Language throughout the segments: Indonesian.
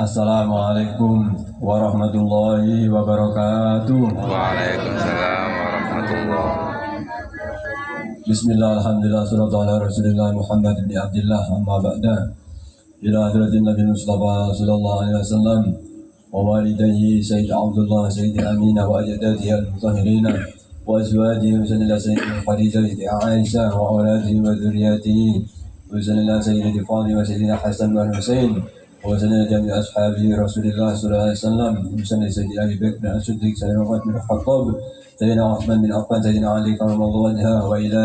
Assalamualaikum warahmatullahi wabarakatuh. Waalaikumsalam warahmatullahi. Bismillah, alhamdulillah, salatu ala rasulillah Muhammad bin Abdullah, amma ba'da. Ila hadratin Nabi Mustafa sallallahu alaihi wasallam wa walidayhi Sayyid Abdullah, Sayyid Aminah wa ajdadihi al-mutahhirina wa azwajihi wa sallallahu Sayyidina Khadijah, Aisyah wa awladihi wa dhurriyyatihi wa sallallahu Sayyidina Fatimah wa Sayyidina Hasan wa Husain وسنة جميع أصحاب رسول الله صلى الله عليه وسلم وسنة سيدنا أبي بكر الصديق سيدنا عمر بن الخطاب سيدنا عثمان بن عفان سيدنا علي كرم الله وجهه وإلى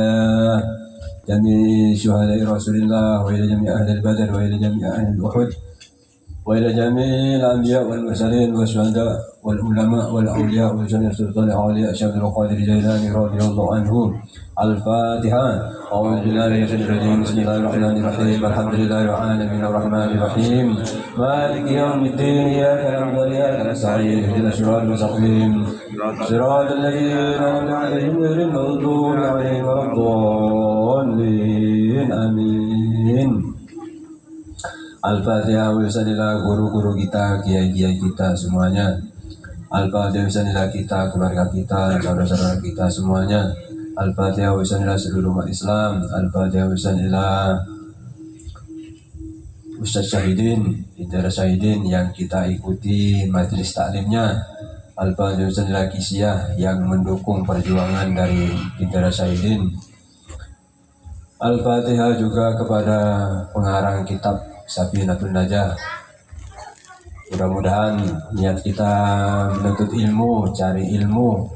جميع شهداء رسول الله وإلى جميع أهل البدر وإلى جميع أهل الأحد وإلى جميع الأنبياء والمرسلين والشهداء والعلماء والأولياء وجميع سلطان الأولياء شيخ القادر الجيلاني رضي الله عنه. الفاتحة. أعوذ بالله من الشيطان الرجيم. بسم الله الرحمن الرحيم. الحمد لله رب العالمين الرحمن الرحيم مالك يوم الدين إياك نعبد وإياك نستعين اهدنا الصراط المستقيم صراط الذين أنعمت عليهم غير المغضوب عليهم ولا الضالين آمين. Al-Fatihah. Wisanilah guru-guru kita, kiai-kiai kita semuanya. Al-Fatihah. Wisanilah kita, keluarga kita, saudara-saudara kita semuanya. Al-Fatihah. Wisanilah seluruh umat Islam. Al-Fatihah. Wisanilah Ustaz Syahidin, Bintara Syahidin yang kita ikuti majelis taklimnya. Al-Fatihah. Wisanilah Kisiyah yang mendukung perjuangan dari Bintara Syahidin. Al-Fatihah juga kepada pengarang kitab Safinatul Najah. Mudah-mudahan niat kita menuntut ilmu, cari ilmu,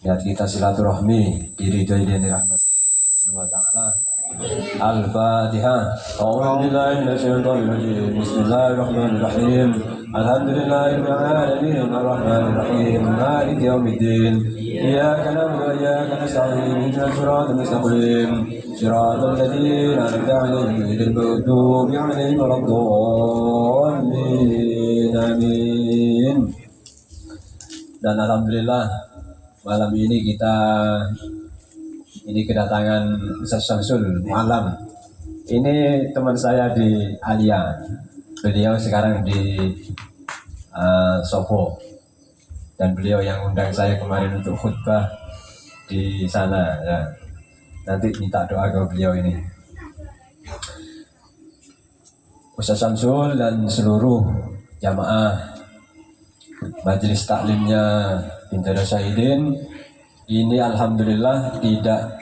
niat kita silaturahmi, diridhoi dan dirahmati Allah Ta'ala. Al-Fatihah. A'udzu billahi minasyaitonir rajim. Bismillahirrahmanirrahim. Alhamdulillahirabbil alamin arrahmanir rahim maliki yaumiddin. Iyyaka na'budu wa iyyaka nasta'in ihdinas siratal mustaqim siratal ladzina an'amta 'alaihim ghairil maghdubi 'alaihim waladdallin. Amin. Dan alhamdulillah malam ini kita kedatangan Ustaz Syamsul Mu'allam. Ini teman saya di Alia. Beliau sekarang di Sopo. Dan beliau yang undang saya kemarin untuk khutbah di sana. Ya. Nanti minta doa ke beliau ini. Ustaz Syamsul dan seluruh jamaah majelis taklimnya Bintara Syahidin. Ini alhamdulillah tidak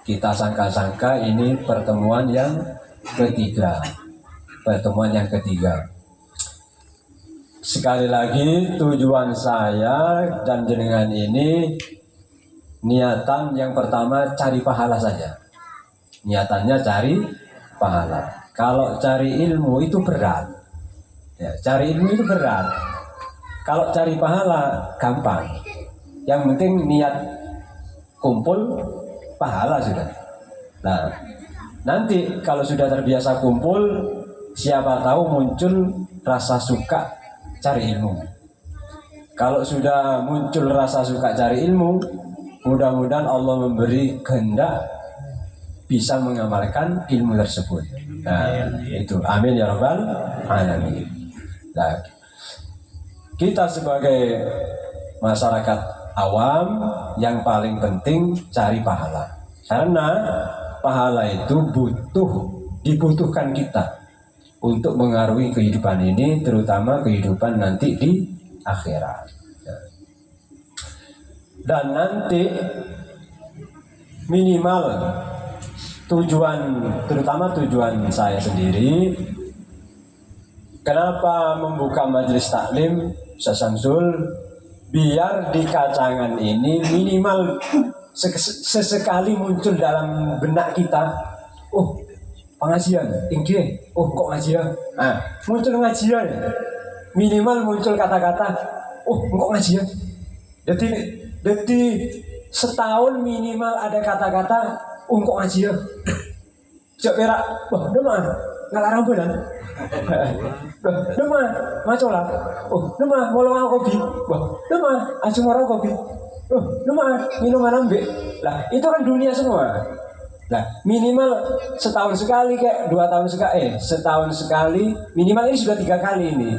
kita sangka-sangka ini pertemuan yang ketiga. Sekali lagi tujuan saya dan jenengan ini niatan yang pertama cari pahala saja. Niatannya cari pahala. Kalau cari ilmu itu berat. Ya, cari ilmu itu berat. Kalau cari pahala gampang. Yang penting niat kumpul pahala sudah. Nah, nanti kalau sudah terbiasa kumpul, siapa tahu muncul rasa suka cari ilmu. Kalau sudah muncul rasa suka cari ilmu, mudah-mudahan Allah memberi kehendak bisa mengamalkan ilmu tersebut. Nah, itu amin ya rabbal alamin. Nah, kita sebagai masyarakat awam yang paling penting cari pahala, karena pahala itu dibutuhkan kita untuk mengaruhi kehidupan ini, terutama kehidupan nanti di akhirat. Dan nanti minimal terutama tujuan saya sendiri, kenapa membuka majelis taklim Ustaz Syamsul, biar di kacangan ini minimal sesekali muncul dalam benak kita, oh pengajian tinggi, oh kok ngajian, muncul ngajian, minimal muncul kata-kata, oh kok ngajian. Jadi setahun minimal ada kata-kata, oh kok ngajian. Cek perak, wah demam, ngalarang bulan. Demam, macola. Oh, demam, molong kopi. Wah, demam, asumara kopi. Oh, demam, minuman ambek. Lah, itu kan dunia semua. Nah, minimal setahun sekali kayak 2 tahun sekali, setahun sekali, minimal ini sudah 3 kali ini.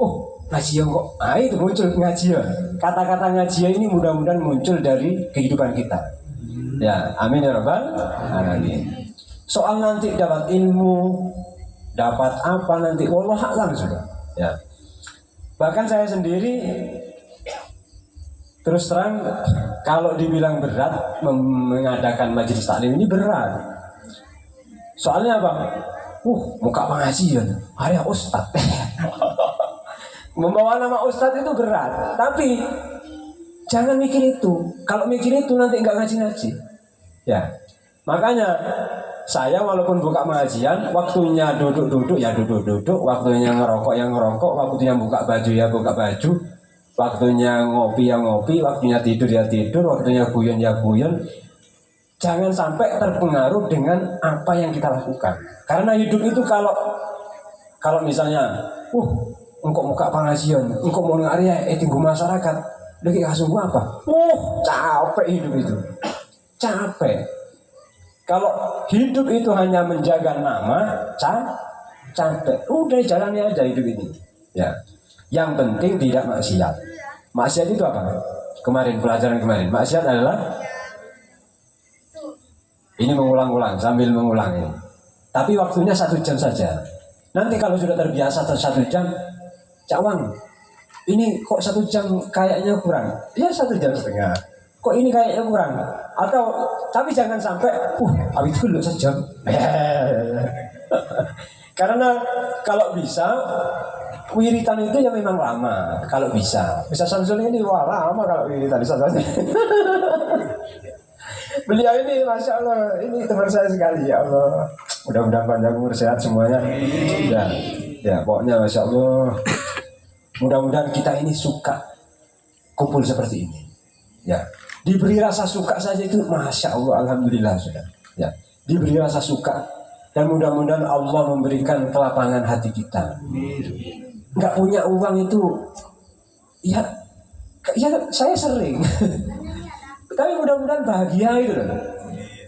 Oh, ngajian kok, itu muncul ngajian. Kata-kata ngajian ini mudah-mudahan muncul dari kehidupan kita. Ya, amin ya rabbal alamin. Soal nanti dapat ilmu, dapat apa nanti, wallah a'lam sudah. Ya. Bahkan saya sendiri terus terang kalau dibilang berat mengadakan majelis taklim ini berat. Soalnya apa? Muka pengajian, hari ustad. Membawa nama ustadz itu berat, tapi jangan mikir itu. Kalau mikir itu nanti nggak ngaji-ngaji. Ya, makanya saya walaupun buka pengajian, waktunya duduk-duduk ya duduk-duduk, waktunya ngerokok ya ngerokok, waktunya buka baju ya buka baju, waktunya ngopi ya ngopi, waktunya tidur ya tidur, waktunya guyon ya guyon. Jangan sampai terpengaruh dengan apa yang kita lakukan. Karena hidup itu kalau misalnya, engkau muka pengajian, engkau mau ngarya tinggu masyarakat, lagi kasih apa? Capek hidup itu, capek. Kalau hidup itu hanya menjaga nama, capek. Udah jalani aja hidup ini. Ya, yang penting tidak maksiat. Maksiat itu apa? Kemarin pelajaran kemarin, maksiat adalah ini mengulang-ulang sambil mengulangi. Tapi waktunya 1 jam saja. Nanti kalau sudah terbiasa 1 jam. Cawang, ini kok 1 jam kayaknya kurang. Ya 1,5 jam. Kok ini kayaknya kurang. Atau tapi jangan sampai, habis dulu sejam. Karena kalau bisa wiritan itu yang memang lama. Kalau bisa Samsul ini lama kalau wiritan bisa saja. Beliau ini masya Allah, ini teman saya sekali ya Allah. Mudah-mudahan panjang umur sehat semuanya. Ya pokoknya masya Allah. Mudah-mudahan kita ini suka kumpul seperti ini. Ya, diberi rasa suka saja itu, masya Allah, alhamdulillah sudah. Ya, diberi rasa suka dan mudah-mudahan Allah memberikan kelapangan hati kita. Nggak punya uang itu, ya saya sering. Tapi mudah-mudahan bahagia itu loh.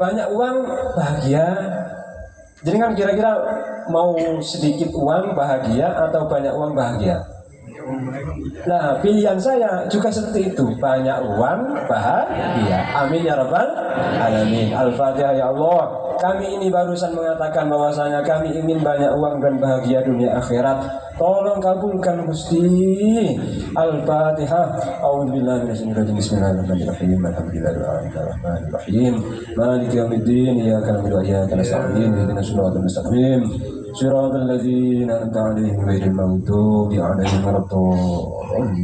Banyak uang bahagia. Jadi kan kira-kira mau sedikit uang bahagia atau banyak uang bahagia? Nah, pilihan saya juga seperti itu. Banyak uang, bahagia. Amin ya rabbal alamin. Al-Fatihah ya Allah. Kami ini barusan mengatakan bahwasanya kami ingin banyak uang dan bahagia dunia akhirat. Tolong kabulkan Gusti. Al-Fatihah. A'udzubillahi minasyaitonir rajim. Bismillahirrahmanirrahim. Alhamdulillahirrahmanirrahim. Maliki yaumiddin. Iyyaka na'budu wa iyyaka nasta'in. Ihdinas siratal mustaqim. Siratal ladzina an'amta 'alaihim ghairil maghdubi 'alaihim waladdallin.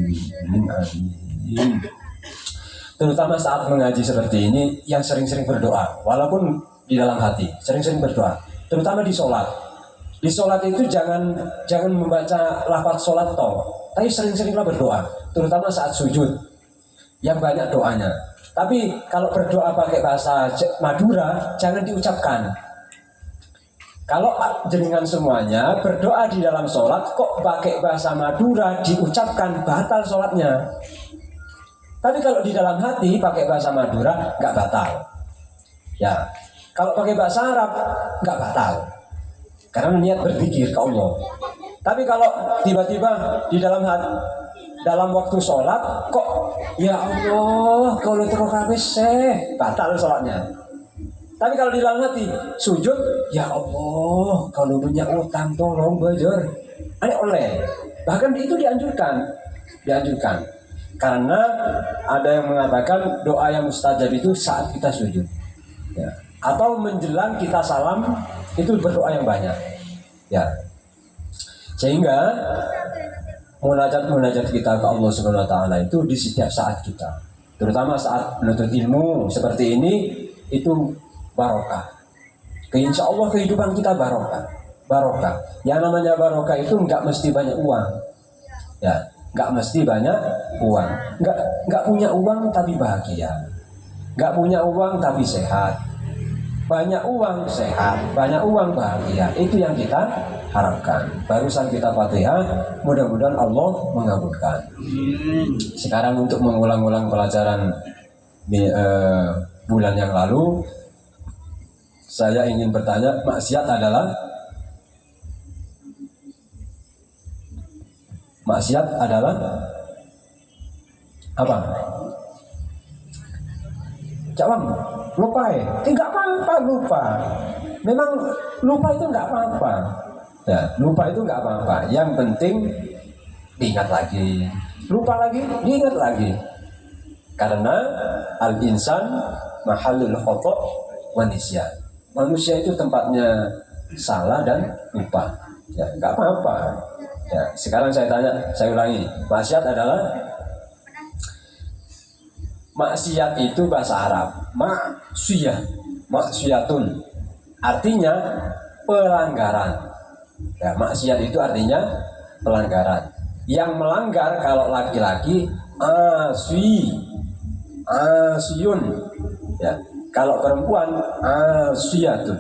Amin. Terutama saat mengaji seperti ini, yang sering-sering berdoa, walaupun di dalam hati, sering-sering berdoa. Terutama di sholat. Di sholat itu jangan membaca lafaz sholat toh, tapi sering-seringlah berdoa. Terutama saat sujud, yang banyak doanya. Tapi kalau berdoa pakai bahasa Madura, jangan diucapkan. Kalau jenengan semuanya berdoa di dalam sholat kok pakai bahasa Madura diucapkan, batal sholatnya. Tapi kalau di dalam hati pakai bahasa Madura nggak batal. Ya, kalau pakai bahasa Arab nggak batal. Karena niat berzikir ke Allah. Tapi kalau tiba-tiba di dalam hati, dalam waktu sholat kok ya Allah kalau terus habis batal sholatnya. Tapi kalau di dalam hati sujud, ya Allah, kalau punya utang tolong bayar. Oleh. Bahkan itu dianjurkan. Karena ada yang mengatakan doa yang mustajab itu saat kita sujud. Ya. Atau menjelang kita salam itu berdoa yang banyak. Ya. Sehingga munajat kita ke Allah Subhanahu wa taala itu di setiap saat kita. Terutama saat menuntut ilmu seperti ini itu barokah. Insya Allah kehidupan kita barokah. Yang namanya barokah itu nggak mesti banyak uang, ya, nggak mesti banyak uang. Nggak punya uang tapi bahagia, nggak punya uang tapi sehat. Banyak uang sehat, banyak uang bahagia. Itu yang kita harapkan. Barusan kita Fatihah, mudah-mudahan Allah mengabulkan. Sekarang untuk mengulang-ulang pelajaran bulan yang lalu. Saya ingin bertanya, maksiat adalah apa? Jawab, lupa ya? Tidak apa-apa lupa. Memang lupa itu nggak apa-apa. Ya, lupa itu nggak apa-apa. Yang penting diingat lagi. Lupa lagi, diingat lagi. Karena al-insan mahallul khata' wa nisyan. Manusia itu tempatnya salah dan lupa. Ya, nggak apa-apa. Ya, sekarang saya tanya, saya ulangi. Maksiat itu bahasa Arab. Maksiyatun. Artinya pelanggaran. Ya, maksiat itu artinya pelanggaran. Yang melanggar kalau laki-laki asyun. Ya, kalau perempuan asyatun.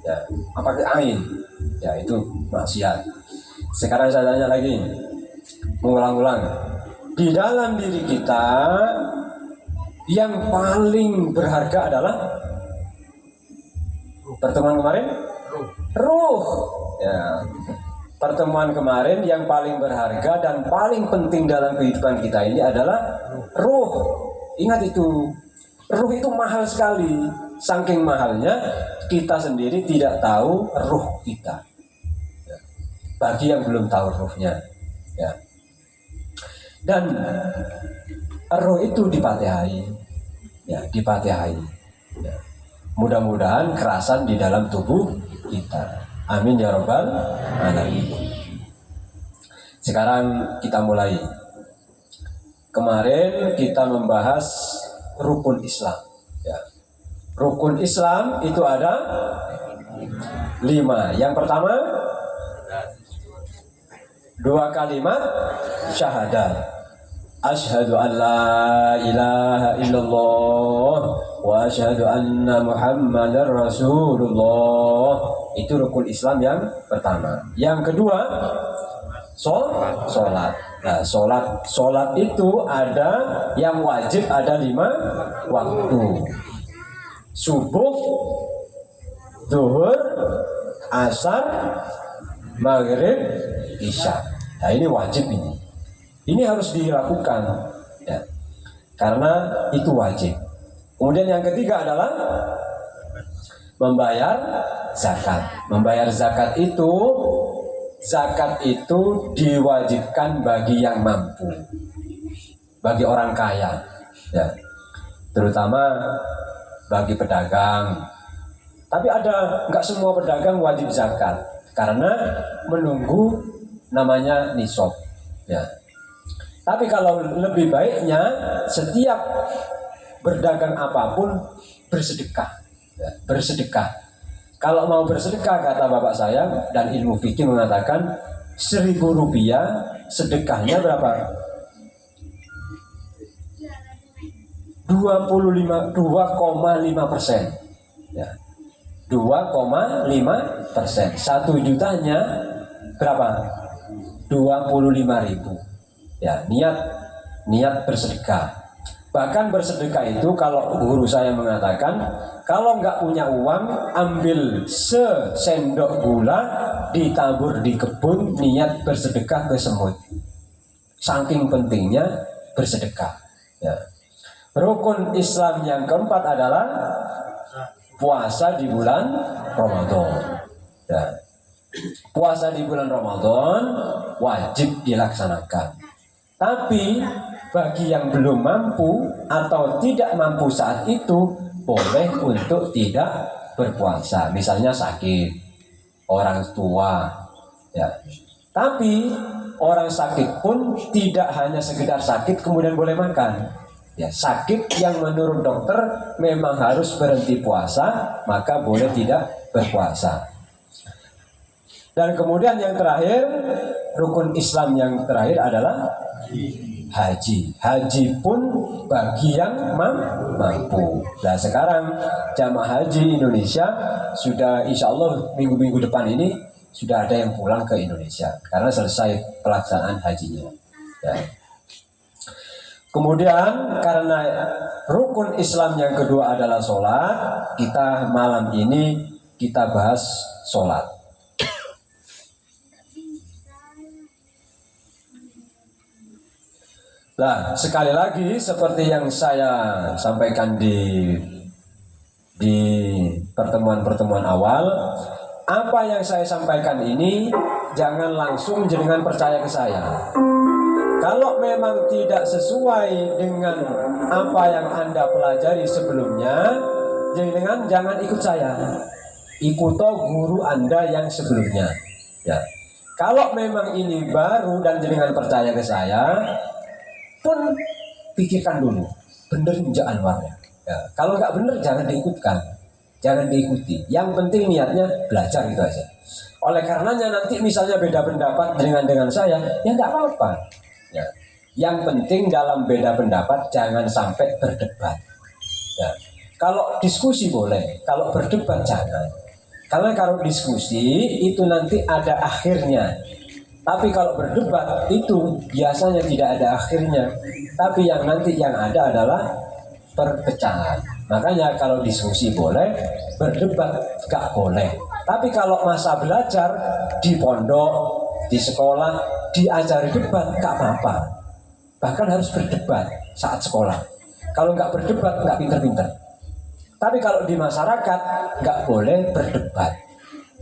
Ya, pakai ain. Ya, itu maksiat. Sekarang saya tanya lagi, mengulang-ulang. Di dalam diri kita yang paling berharga adalah pertemuan kemarin, ruh. Ya, pertemuan kemarin yang paling berharga dan paling penting dalam kehidupan kita ini adalah ruh. Ingat itu, ruh itu mahal sekali. Saking mahalnya kita sendiri tidak tahu ruh kita. Bagi yang belum tahu ruhnya, ya. Dan roh itu dipatihai, ya, dipatihai. Ya. Mudah-mudahan kerasan di dalam tubuh kita. Amin ya rabbal alamin. Sekarang kita mulai. Kemarin kita membahas rukun Islam. Ya. Rukun Islam itu ada 5. Yang pertama, 2 kalimat syahadat. Asyhadu an la ilaha illallah wa asyhadu anna Muhammadar Rasulullah. Itu rukun Islam yang pertama. Yang kedua, sholat. Nah, sholat itu ada yang wajib, ada 5 waktu. Subuh, zuhur, asar, maghrib, isya. Nah, ini wajib ini. Ini harus dilakukan, ya, karena itu wajib. Kemudian yang ketiga adalah membayar zakat. Membayar zakat itu diwajibkan bagi yang mampu, bagi orang kaya, ya, terutama bagi pedagang. Tapi nggak semua pedagang wajib zakat karena menunggu namanya nisab, ya. Tapi kalau lebih baiknya setiap berdagang apapun bersedekah, ya, bersedekah. Kalau mau bersedekah, kata bapak saya dan ilmu fikih mengatakan 1.000 rupiah sedekahnya berapa? 2,5%, ya, 2,5%. 1 jutanya berapa? 25.000. Ya, niat bersedekah. Bahkan bersedekah itu kalau guru saya mengatakan, kalau nggak punya uang, ambil sesendok gula, ditabur di kebun, niat bersedekah ke semut. Saking pentingnya bersedekah. Ya. Rukun Islam yang keempat adalah puasa di bulan Ramadan. Ya. Puasa di bulan Ramadan wajib dilaksanakan. Tapi bagi yang belum mampu atau tidak mampu saat itu, boleh untuk tidak berpuasa. Misalnya sakit, orang tua, ya. Tapi orang sakit pun tidak hanya sekedar sakit kemudian boleh makan. Ya, sakit yang menurut dokter memang harus berhenti puasa, maka boleh tidak berpuasa. Dan kemudian yang terakhir, rukun Islam yang terakhir adalah haji. Haji pun bagi yang mampu. Nah, sekarang jamaah haji Indonesia sudah, insya Allah minggu-minggu depan ini sudah ada yang pulang ke Indonesia karena selesai pelaksanaan hajinya. Ya. Kemudian karena rukun Islam yang kedua adalah sholat, kita malam ini kita bahas sholat. Nah, sekali lagi seperti yang saya sampaikan di pertemuan-pertemuan awal, apa yang saya sampaikan ini jangan langsung jenengan percaya ke saya. Kalau memang tidak sesuai dengan apa yang Anda pelajari sebelumnya, jangan ikut saya. Ikuto guru Anda yang sebelumnya. Ya. Kalau memang ini baru dan jenengan percaya ke saya, pun pikirkan dulu, bener enggak Anwarnya. Ya. Kalau nggak bener jangan diikutkan, jangan diikuti. Yang penting niatnya belajar itu aja. Oleh karenanya nanti misalnya beda pendapat dengan saya, ya nggak apa-apa. Ya. Yang penting dalam beda pendapat jangan sampai berdebat. Ya. Kalau diskusi boleh, kalau berdebat jangan. Karena kalau diskusi itu nanti ada akhirnya. Tapi kalau berdebat itu biasanya tidak ada akhirnya. Tapi yang nanti yang ada adalah perpecahan. Makanya kalau diskusi boleh, berdebat gak boleh. Tapi kalau masa belajar di pondok, di sekolah, diajari debat gak apa-apa. Bahkan harus berdebat saat sekolah. Kalau nggak berdebat nggak pinter-pinter. Tapi kalau di masyarakat nggak boleh berdebat.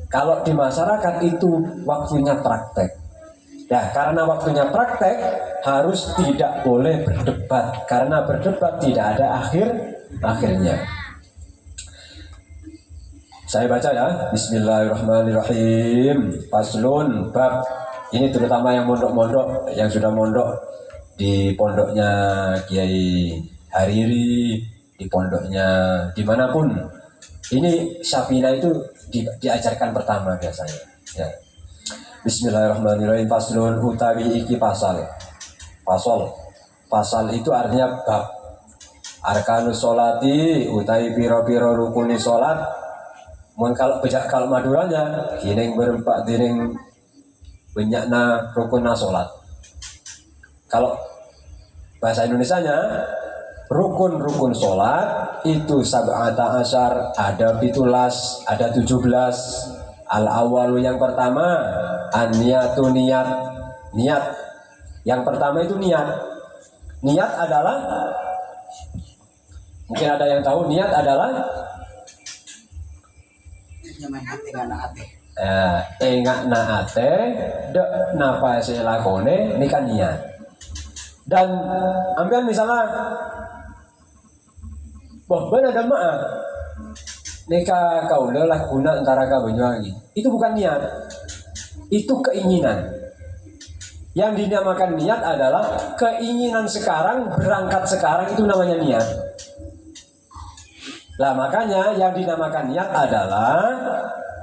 Kalau di masyarakat itu waktunya praktek. Nah, karena waktunya praktek harus tidak boleh berdebat. Karena berdebat tidak ada akhirnya. Saya baca ya. Bismillahirrahmanirrahim. Faslun bab. Ini terutama yang mondok-mondok, yang sudah mondok di pondoknya Kiai Hariri, di pondoknya dimanapun. Ini Syafina itu diajarkan pertama biasanya. Ya. Bismillahirrahmanirrahim. Faslun utawi iki pasal. Pasal itu artinya bab. Arkanus sholati utawi piro-piro rukuni sholat. Kalau Maduranya dining berempat dining banyakna rukunna sholat. Kalau bahasa Indonesianya rukun-rukun sholat itu sab'ata asyar, ada 17, ada 17. Al-awalu yang pertama an-niyatu niat. Yang pertama itu niat. Niat adalah, mungkin ada yang tahu niat adalah engak naate dek napa saya lakone ini kan niat. Dan ambil misalnya bener ada maaf neka kaula lah guna antara Banyuwangi, itu bukan niat, itu keinginan. Yang dinamakan niat adalah keinginan sekarang, berangkat sekarang, itu namanya niat. Lah makanya yang dinamakan niat adalah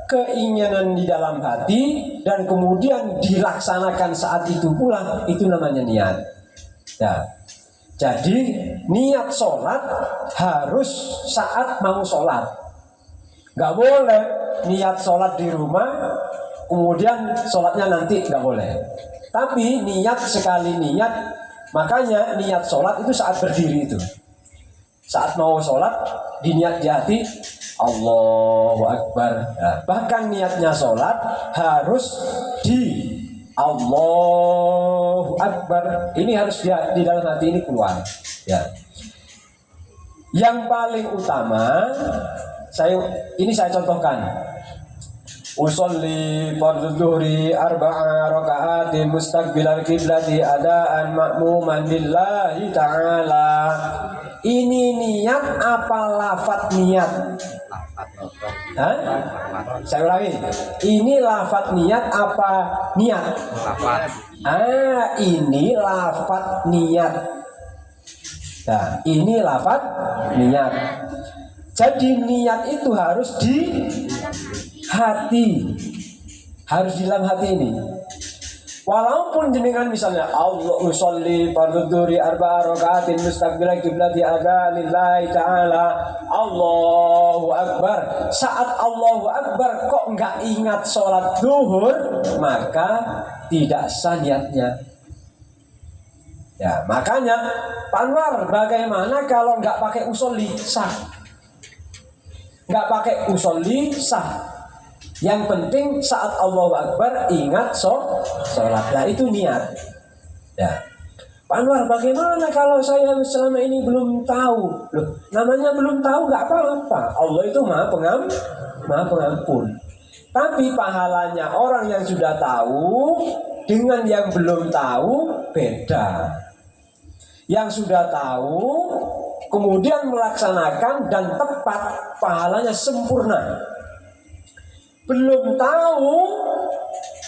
keinginan di dalam hati dan kemudian dilaksanakan saat itu pula, itu namanya niat. Ya. Jadi niat sholat harus saat mau sholat. Gak boleh niat sholat di rumah kemudian sholatnya nanti, gak boleh. Tapi niat sekali niat, makanya niat sholat itu saat berdiri itu. Saat mau sholat diniat di hati Allahu Akbar. Nah, bahkan niatnya sholat harus di Allahu Akbar. Ini harus di dalam hati ini keluar. Ya. Yang paling utama, saya contohkan. Usolli fardhu dhuhri arba'a raka'atin mustaqbilal qiblati adaan ma'muman lillahi ta'ala. Ini niat apa lafaz niat? Hah? Saya ulangi. Ini lafaz niat apa niat? Lafaz. Ini lafaz niat. Nah, ini lafaz niat. Jadi niat itu harus di hati, harus di dalam hati ini. Walaupun jenengan misalnya Allah usolli fardhu dhuhri arba'a raka'atin mustaqbilal qiblati ada lillahi ta'ala, Allahu Akbar. Saat Allahu Akbar kok enggak ingat sholat zuhur, maka tidak sah niatnya. Ya, makanya Pak Anwar, bagaimana kalau nggak pakai usolli sah? Nggak pakai usolli sah. Yang penting saat Allahu Akbar ingat sholat. Nah itu niat. Ya. Pak Anwar, bagaimana kalau saya selama ini belum tahu? Loh, namanya belum tahu nggak apa-apa. Allah itu maha pengampun. Tapi pahalanya orang yang sudah tahu dengan yang belum tahu beda. Yang sudah tahu kemudian melaksanakan dan tepat, pahalanya sempurna. Belum tahu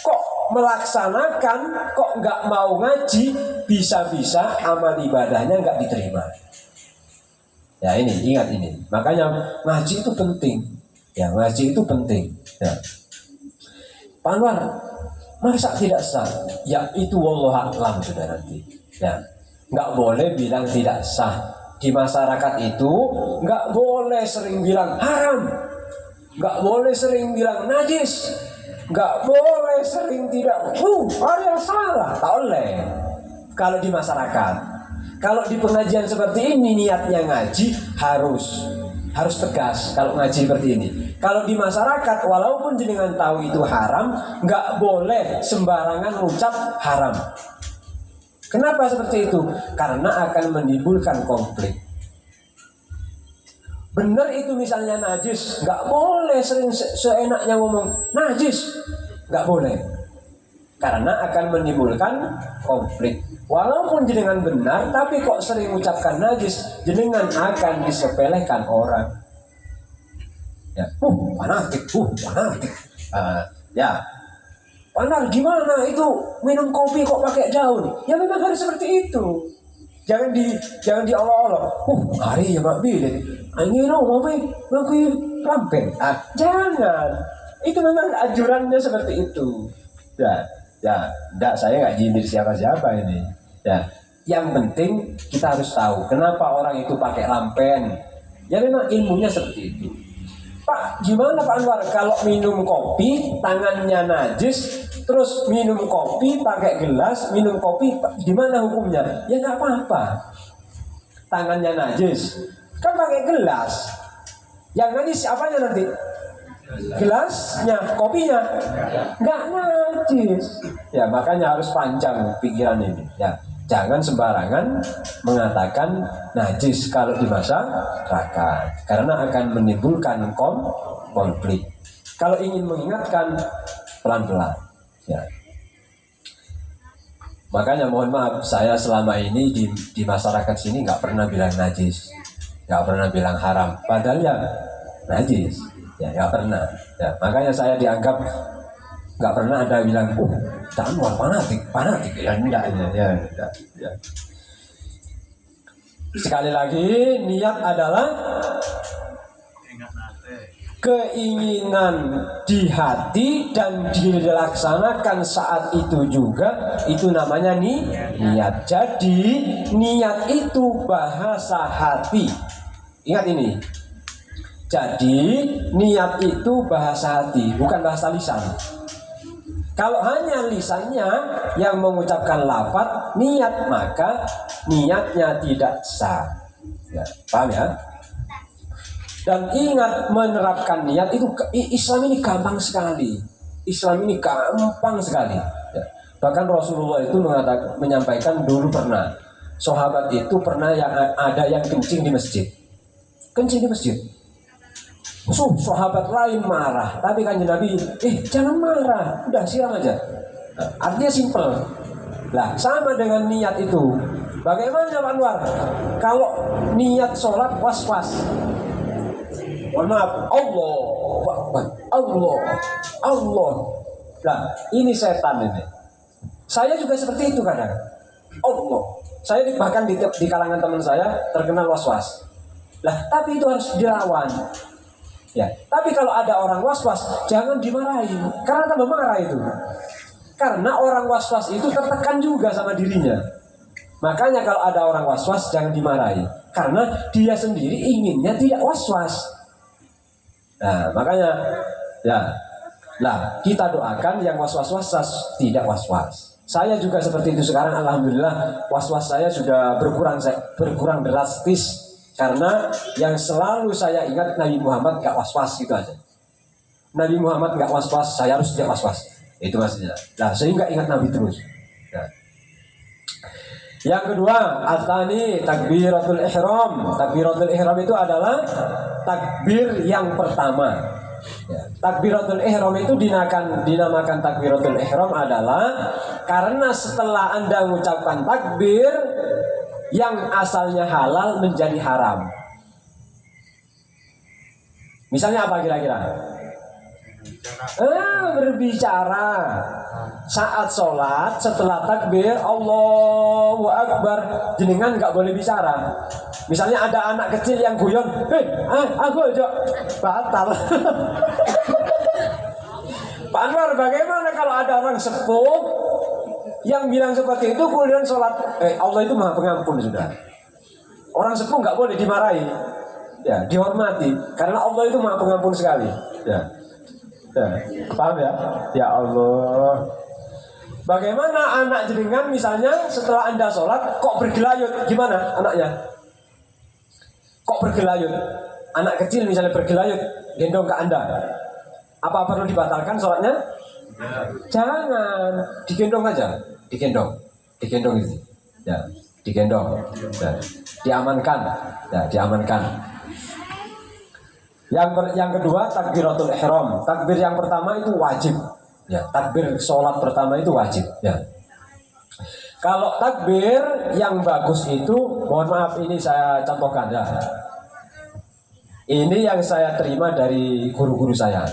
kok melaksanakan, kok nggak mau ngaji, bisa-bisa amal ibadahnya nggak diterima. Ya ini, ingat ini. Makanya ngaji itu penting. Ya, ngaji itu penting. Ya. Pak Anwar, masa tidak sah? Ya itu wallahu a'lam sudah nanti. Ya, nggak boleh bilang tidak sah. Di masyarakat itu nggak boleh sering bilang haram, nggak boleh sering bilang najis, nggak boleh sering tidak. Ada yang salah, tak boleh. Kalau di masyarakat, kalau di pengajian seperti ini niatnya ngaji harus tegas. Kalau ngaji seperti ini, kalau di masyarakat walaupun jenengan tahu itu haram, nggak boleh sembarangan ucap haram. Kenapa seperti itu? Karena akan menimbulkan konflik. Benar itu misalnya najis, nggak boleh sering seenaknya ngomong najis, nggak boleh. Karena akan menimbulkan konflik. Walaupun jenengan benar, tapi kok sering ucapkan najis, jenengan akan disepelekan orang. Ya, fanatik. Ya, Panar gimana itu minum kopi kok pakai daun? Ya memang harus seperti itu. Jangan diolok-olok. Hari ya Mak Bilin. Ini ngopi lampen. Jangan. Itu memang anjurannya seperti itu. Enggak, saya nggak jindir siapa-siapa ini. Ya, yang penting kita harus tahu kenapa orang itu pakai lampen. Ya memang ilmunya seperti itu. Pak, gimana Pak Anwar kalau minum kopi tangannya najis, terus minum kopi pakai gelas, minum kopi gimana hukumnya? Ya nggak apa-apa. Tangannya najis, kan pakai gelas. Yang najis apanya nanti? Gelasnya, kopinya nggak najis. Ya makanya harus panjang pikiran ini. Ya, jangan sembarangan mengatakan najis kalau di masyarakat, karena akan menimbulkan konflik. Kalau ingin mengingatkan pelan-pelan. Ya. Makanya mohon maaf, saya selama ini di masyarakat sini nggak pernah bilang najis, nggak pernah bilang haram. Padahal ya najis. Ya nggak pernah. Ya, makanya saya dianggap nggak pernah ada bilang, Anwar fanatik. Ya enggak. Ya. Sekali lagi, niat adalah keinginan di hati dan dilaksanakan saat itu juga, itu namanya niat. Jadi niat itu bahasa hati. Ingat ini. Jadi niat itu bahasa hati, bukan bahasa lisan. Kalau hanya lisannya yang mengucapkan lafaz niat, maka niatnya tidak sah. Ya, paham ya? Dan ingat, menerapkan niat itu, Islam ini gampang sekali. Islam ini gampang sekali. Ya. Bahkan Rasulullah itu menyampaikan dulu pernah, sahabat itu pernah ada yang kencing di masjid. Sahabat lain marah, tapi kan Nabi, jangan marah, udah siram aja. Artinya simple. Lah, sama dengan niat itu. Bagaimana Pak Anwar? Kalau niat sholat was-was, mohon maaf, Allah. Nah, ini setan ini. Saya juga seperti itu kadang. Allah. Saya bahkan di kalangan teman saya terkenal was-was. Lah, tapi itu harus dilawan. Ya, tapi kalau ada orang was-was, jangan dimarahin, karena tambah marah itu. Karena orang was-was itu tertekan juga sama dirinya. Makanya kalau ada orang was-was, jangan dimarahi, karena dia sendiri inginnya tidak was-was. Nah, makanya kita doakan yang was-was tidak was-was. Saya juga seperti itu sekarang. Alhamdulillah was-was saya sudah berkurang drastis. Karena yang selalu saya ingat Nabi Muhammad gak was-was gitu aja. Nabi Muhammad gak was-was, saya harus tidak was-was. Itu maksudnya. Nah, sehingga ingat Nabi terus. Nah. Yang kedua, Al-Thani takbiratul ihram. Takbiratul ihram itu adalah takbir yang pertama. Ya, takbiratul ihram itu dinamakan takbiratul ihram adalah karena setelah Anda mengucapkan takbir yang asalnya halal menjadi haram. Misalnya apa kira-kira? Berbicara saat sholat setelah takbir Allahu Akbar, jenengan nggak boleh bicara. Misalnya ada anak kecil yang guyon, aku aja batal. Pak Anwar, bagaimana kalau ada orang sepuh yang bilang seperti itu kemudian sholat? Allah itu maha pengampun sudah. Orang sepuh nggak boleh dimarahi, ya dihormati karena Allah itu maha pengampun sekali. Ya. Paham ya? Ya Allah. Bagaimana anak jenengan misalnya setelah Anda sholat kok bergelayut? Gimana anaknya? Kok bergelayut? Anak kecil misalnya bergelayut gendong ke Anda, apa perlu dibatalkan sholatnya? Jangan, digendong aja, digendong itu, ya, digendong, ya, diamankan, ya, diamankan. Yang kedua takbiratul ihram. Takbir yang pertama itu wajib, ya, takbir sholat pertama itu wajib, ya. Kalau takbir yang bagus itu, mohon maaf ini saya contohkan ya. Ini yang saya terima dari guru-guru saya.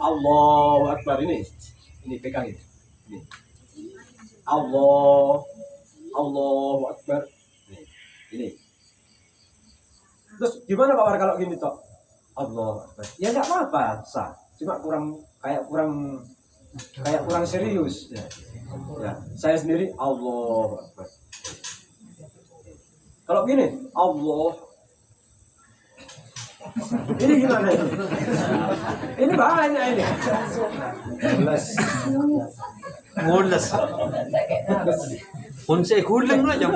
Allahu Akbar ini pegang ini. Allahu Akbar. Ini. Terus gimana Pak War kalau gini toh? Allahu Akbar. Ya enggak apa-apa, sah. Cuma kurang serius. Ya. Saya sendiri Allahu Akbar. Kalau gini, Allah. Ini gimana ini? Ini banyak ini. Ngulas. Unsay kulang aja.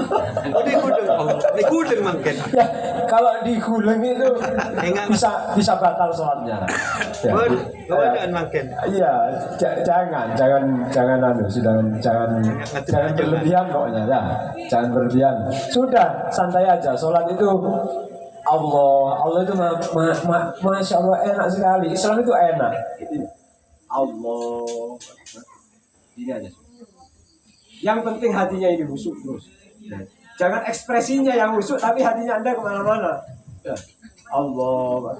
Di kulang mungkin. Ya, kalau digulung itu bisa batal sholatnya. Ya. Keadaan makin. Iya, jangan berlebihan pokoknya ya. Jangan berlebihan. Sudah, santai aja. Sholat itu Allah itu masya Allah enak sekali. Islam itu enak. Allah. Ini aja. Yang penting hatinya ini husuk terus. Jangan ekspresinya yang husuk, tapi hatinya Anda kemana-mana. Ya. Allah.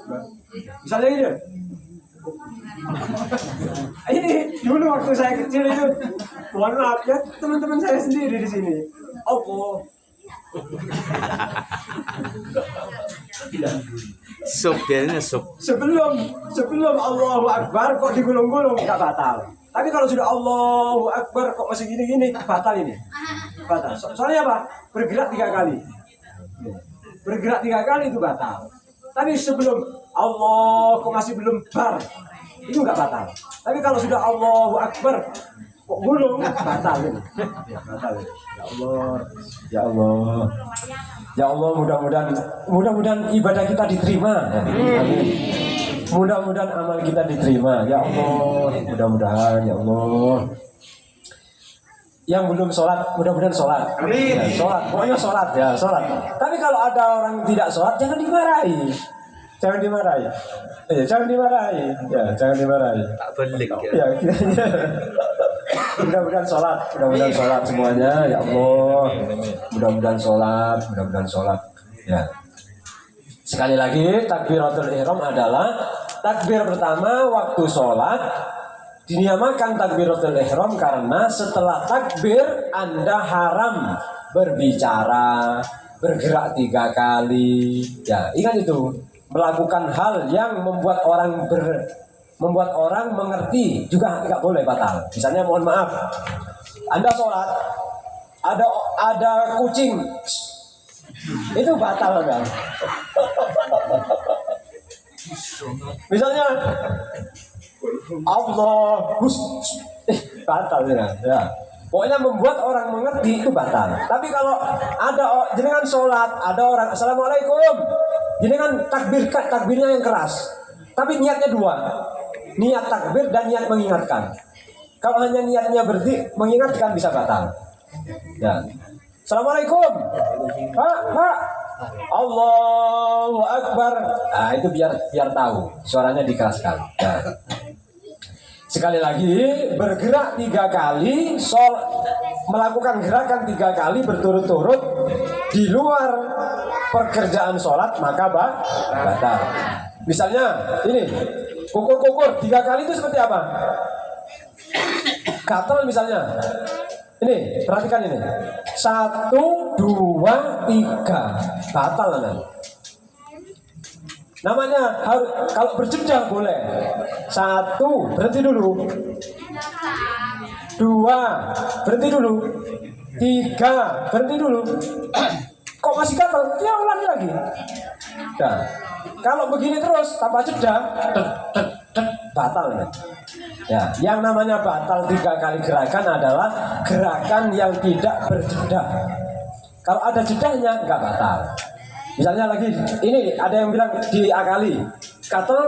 Misalnya ini. Ini dulu waktu saya kecil itu, mohon maaf ya, teman-teman saya sendiri di sini. Allah. Sup jadinya sup. Sebelum Allahu Akbar kok digulung-gulung nggak batal. Tapi kalau sudah Allahu Akbar kok masih gini-gini, batal ini. Batal. Soalnya apa? Bergerak 3 kali. Bergerak 3 kali itu batal. Tapi sebelum Allah kok masih belum bar, itu nggak batal. Tapi kalau sudah Allahu Akbar kok gulung, batal ini. Batal. Ya Allah. Ya Allah, mudah-mudahan ibadah kita diterima. Amin. Mudah-mudahan amal kita diterima. Ya Allah, mudah-mudahan ya Allah. Yang belum sholat, mudah-mudahan sholat. Amin. Ya, sholat, pokoknya sholat ya, sholat. Tapi kalau ada orang tidak sholat, jangan dimarahi. Jangan dimarahi. Jangan dimarahi. Ya, jangan dimarahi. Tak belik ya. Mudah-mudahan sholat semuanya ya Allah. Mudah-mudahan sholat. Ya. Sekali lagi takbiratul ihram adalah takbir pertama waktu sholat. Dinamakan takbiratul ihram karena setelah takbir Anda haram berbicara, bergerak 3 kali. Ya, ingat itu, melakukan hal yang membuat orang mengerti juga tidak boleh batal. Misalnya mohon maaf, Anda sholat, ada kucing, itu batal kan? Misalnya Allah, batal ya. Pokoknya membuat orang mengerti itu batal. Tapi kalau ada jenengan sholat, ada orang assalamualaikum, jenengan takbirnya yang keras, tapi niatnya dua, niat takbir dan niat mengingatkan. Kalau hanya niatnya mengingatkan bisa batal. Ya. Assalamualaikum, Pak, Allahu Akbar. Nah itu biar tahu, suaranya dikeraskan. Nah. Sekali lagi bergerak 3 kali, melakukan gerakan 3 kali berturut-turut di luar pekerjaan sholat maka batal. Misalnya ini kukur 3 kali itu seperti apa? Gatal misalnya. Ini perhatikan ini. 1, 2, 3 batal namanya. Namanya harus kalau berjeda boleh. 1 berhenti dulu. 2 berhenti dulu. 3 berhenti dulu. Kok masih gatal? Ya ulangi lagi. Nah, kalau begini terus tanpa jeda, batal ya. Ya, yang namanya batal 3 kali gerakan adalah gerakan yang tidak berjeda. Kalau ada jedanya nggak batal. Misalnya lagi, ini ada yang bilang diakali, kata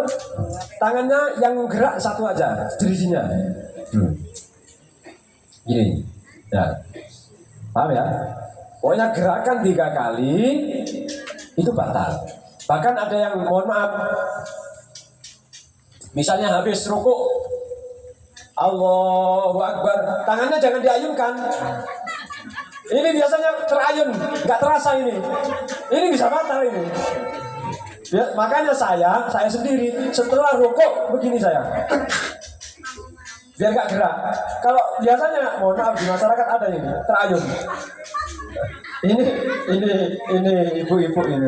tangannya yang gerak 1 aja, jerijinya. Gini, ya, paham ya? Pokoknya gerakan 3 kali itu batal. Bahkan ada yang mohon maaf, misalnya habis rukuk, Allahu Akbar, tangannya jangan diayunkan. Ini biasanya terayun, nggak terasa ini. Ini bisa batal ini. Ya, makanya saya sendiri setelah rukuk begini saya, biar nggak gerak. Kalau biasanya, mohon maaf di masyarakat ada ini terayun. Ini ibu-ibu ini.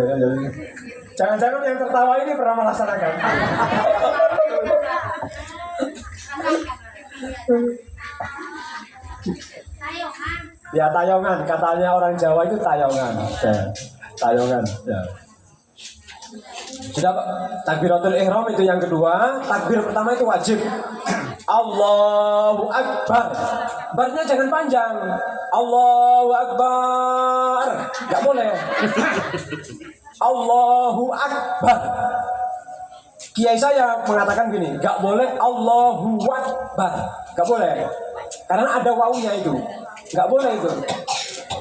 Jangan-jangan yang tertawa ini pernah melaksanakan. Ya tayongan, katanya orang Jawa itu tayongan. Ya, tayongan. Ya. Sudah Pak, takbiratul ihram itu yang kedua. Takbir pertama itu wajib. Allahu Akbar. Barnya jangan panjang. Allahu Akbar. Gak boleh. Allahu Akbar. Kiai saya mengatakan gini, gak boleh Allahu Akbar. Gak boleh. Karena ada wawunya itu. Nggak boleh itu.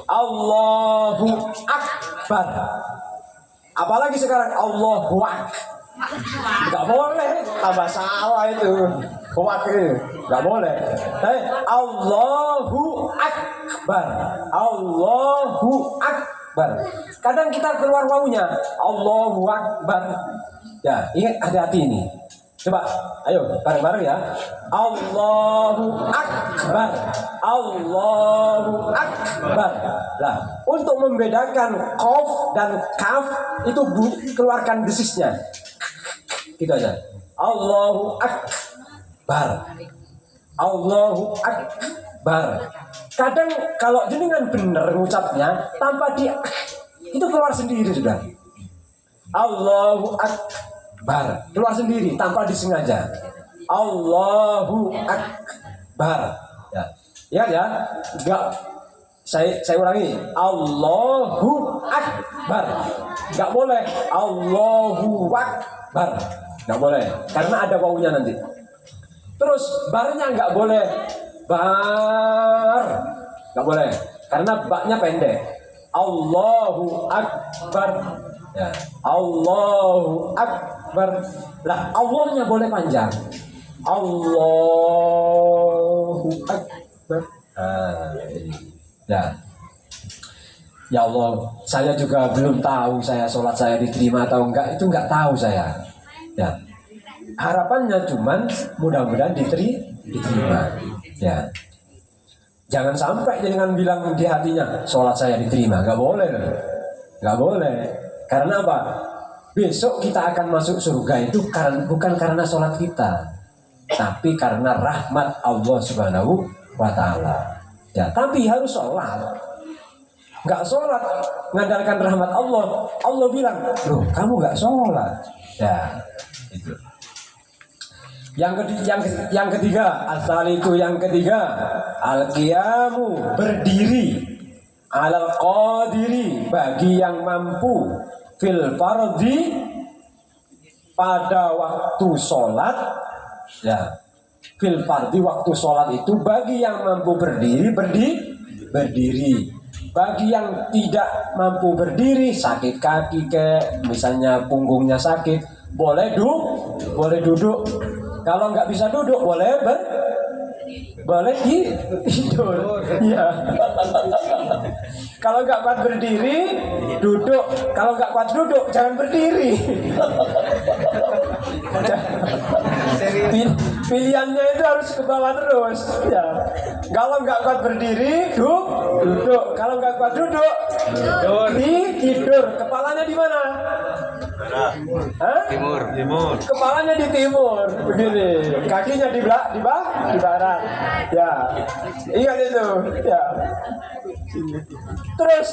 Allahu Akbar. Apalagi sekarang Allahu Akbar. Nggak boleh. Tambah salah itu. Wak itu. Nggak boleh. Tapi Allahu Akbar. Allahu Akbar. Kadang kita keluar wawunya. Allahu Akbar. Ya, ingat hati-hati ini. Coba, ayo bareng-bareng ya. Allahu Akbar. Allahu Akbar. Nah, untuk membedakan qaf dan kaf itu keluarkan desisnya. Gitu aja. Allahu Akbar. Allahu Akbar. Kadang kalau jenengan benar ngucapnya tanpa itu keluar sendiri sudah. Allahu Akbar. Keluar sendiri tanpa disengaja. Allahu Akbar. Ya. Ingat ya. Enggak. Saya ulangi. Allahu Akbar. Enggak boleh. Allahu Akbar. Enggak boleh. Karena ada wawunya nanti. Terus barnya enggak boleh. Bar. Enggak boleh. Karena baknya pendek. Allahu Akbar. Ya. Allahu Akbar. Lah Allahnya boleh panjang. Allahu Akbar. Ya. Ya Allah, saya juga belum tahu saya sholat saya diterima atau enggak, itu enggak tahu saya. Ya. Harapannya cuman mudah-mudahan diterima. Ya. Jangan sampai jangan bilang di hatinya sholat saya diterima, enggak boleh. Enggak boleh. Karena apa? Besok kita akan masuk surga itu bukan karena sholat kita, tapi karena rahmat Allah Subhanahu wa Ta'ala. Ya, tapi harus sholat. Nggak sholat, mengandalkan rahmat Allah. Allah bilang, loh kamu nggak sholat. Ya, itu. Yang ketiga, asal itu yang ketiga, al-qiyamu berdiri, alal qadiri bagi yang mampu, fil fardhi pada waktu sholat, ya, fil fardhi waktu sholat itu bagi yang mampu berdiri, berdiri. Bagi yang tidak mampu berdiri, sakit kaki misalnya punggungnya sakit, boleh duduk. Kalau nggak bisa duduk, boleh tidur. Ya. Kalau nggak kuat berdiri, duduk. Kalau nggak kuat duduk, jangan berdiri. Pilihannya itu harus ke bawah terus. Ya. Kalau nggak kuat berdiri, duduk. Kalau nggak kuat duduk, tidur. Kepalanya di mana? Timur. Kepalanya di timur, begini. Kakinya di barat. Ya, ingat itu. Ya. Terus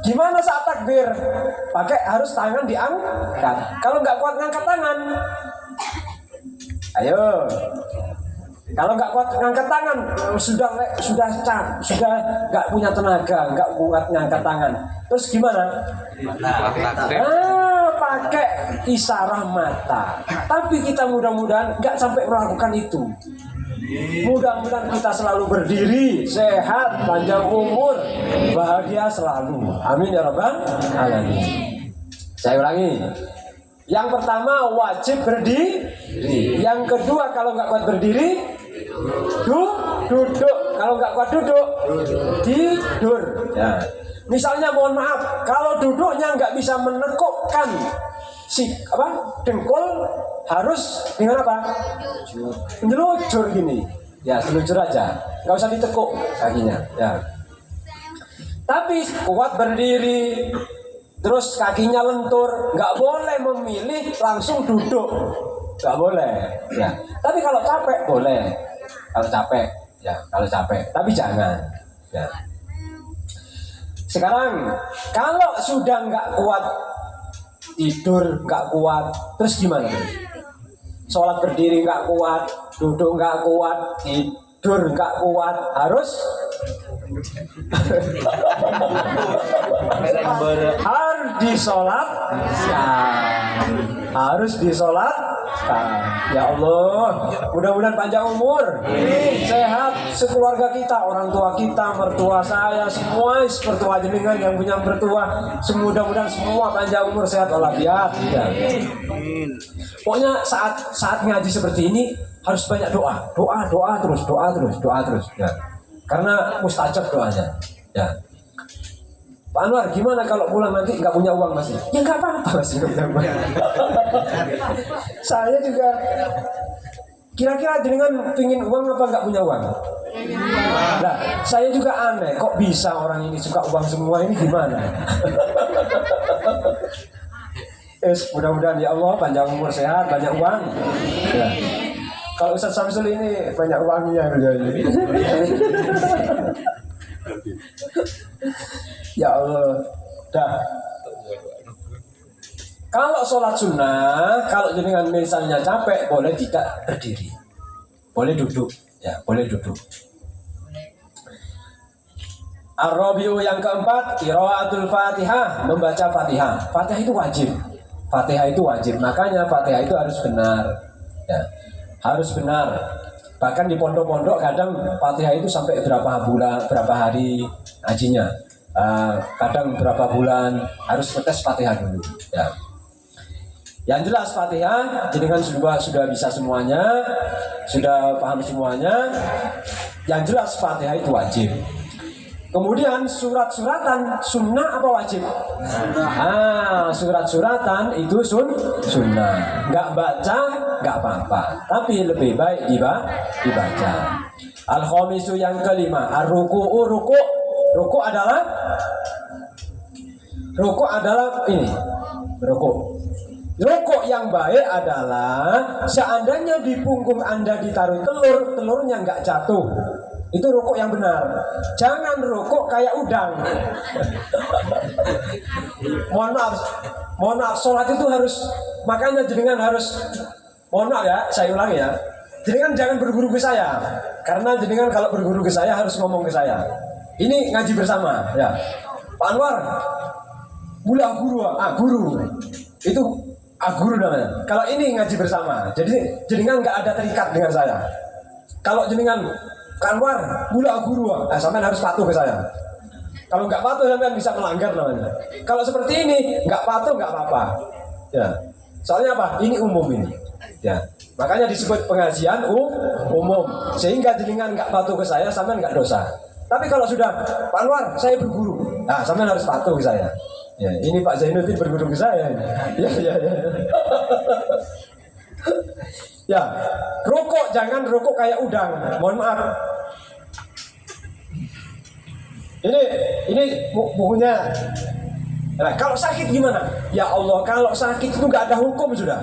gimana saat takbir? Harus tangan diangkat. Kalau nggak kuat ngangkat tangan, ayo. Kalau nggak kuat ngangkat tangan, sudah nggak punya tenaga, nggak kuat ngangkat tangan. Terus gimana? Pakai isyarat mata. Tapi kita mudah-mudahan nggak sampai melakukan itu. Mudah-mudahan kita selalu berdiri, sehat, panjang umur, bahagia selalu. Amin ya rabbal alamin. Saya ulangi. Yang pertama wajib berdiri. Yang kedua kalau nggak kuat berdiri, duduk. Kalau nggak kuat duduk, tidur. Ya. Misalnya mohon maaf, kalau duduknya nggak bisa menekukkan dengkul, harus dengan apa? Selujur gini. Ya, selujur aja. Nggak usah ditekuk kakinya. Ya. Tapi kuat berdiri, terus kakinya lentur, nggak boleh memilih langsung duduk. Nggak boleh. Ya. Tapi kalau capek boleh. Kalau capek, tapi jangan. Ya. Sekarang kalau sudah nggak kuat tidur, nggak kuat, terus gimana? Sholat berdiri nggak kuat, duduk nggak kuat, tidur nggak kuat, harus disolat. Ya Allah, mudah-mudahan panjang umur, sehat sekeluarga kita, orang tua kita, mertua saya, semua mertua jenengan yang punya mertua, mudah-mudahan semua panjang umur, sehat walafiat. Ya. Pokoknya saat ngaji seperti ini harus banyak doa terus. Ya. Karena mustajab doanya. Ya. Pak Anwar, gimana kalau pulang nanti nggak punya uang masih? Ya nggak apa-apa masih nggak punya uang. Saya juga kira-kira dengan pingin uang apa nggak punya uang? Nah, saya juga aneh, kok bisa orang ini suka uang semua, ini gimana? Mudah-mudahan ya Allah panjang umur, sehat, banyak uang. Ya. Kalau Ustaz Samsul ini banyak uangnya. Ya Allah, dah. Kalau sholat sunnah, kalau jenengan misalnya capek, boleh tidak berdiri, boleh duduk, ya boleh duduk. Ar-Rabi'u yang keempat, qiraatul Fatihah, membaca Fatihah. Fatihah itu wajib. Makanya Fatihah itu harus benar, ya harus benar. Bahkan di pondok-pondok kadang Fatihah itu sampai berapa bulan, berapa hari ngajinya. Kadang berapa bulan harus ngetes Fatihah dulu. Ya. Yang jelas Fatihah, jenengan sudah bisa semuanya, sudah paham semuanya. Yang jelas Fatihah itu wajib. Kemudian surat-suratan sunnah apa wajib? Surat-suratan itu sunnah. Nggak baca nggak apa-apa, tapi lebih baik dibaca. Al-khamisu yang kelima, ar-ruku'u. Ruku adalah ini. Ruku yang baik adalah seandainya di punggung Anda ditaruh telurnya nggak jatuh. Itu ruku yang benar. Jangan ruku kayak udang. Mohon maaf, sholat itu harus, makanya jenengan harus mohon maaf ya, saya ulangi ya. Jenengan jangan berguru ke saya, karena jenengan kalau berguru ke saya harus ngomong ke saya. Ini ngaji bersama, ya. Pak Anwar, guru. Itu guru namanya. Kalau ini ngaji bersama, jadi jenengan nggak ada terikat dengan saya. Kalau jenengan Pak Anwar, guru, sampean harus patuh ke saya. Kalau nggak patuh sampean bisa melanggar namanya. Kalau seperti ini nggak patuh nggak apa-apa. Ya. Soalnya apa? Ini umum ini. Ya. Makanya disebut pengajian umum. Sehingga jenengan nggak patuh ke saya, sampean nggak dosa. Tapi kalau sudah Pak Anwar, saya berguru. Nah, sampean harus patuh ke saya. Ya, ini Pak Zainuddin berguru ke saya. Ya. Ya, rokok jangan rokok kayak udang. Mohon maaf. Ini bukunya. Nah, kalau sakit gimana? Ya Allah, kalau sakit itu nggak ada hukum sudah.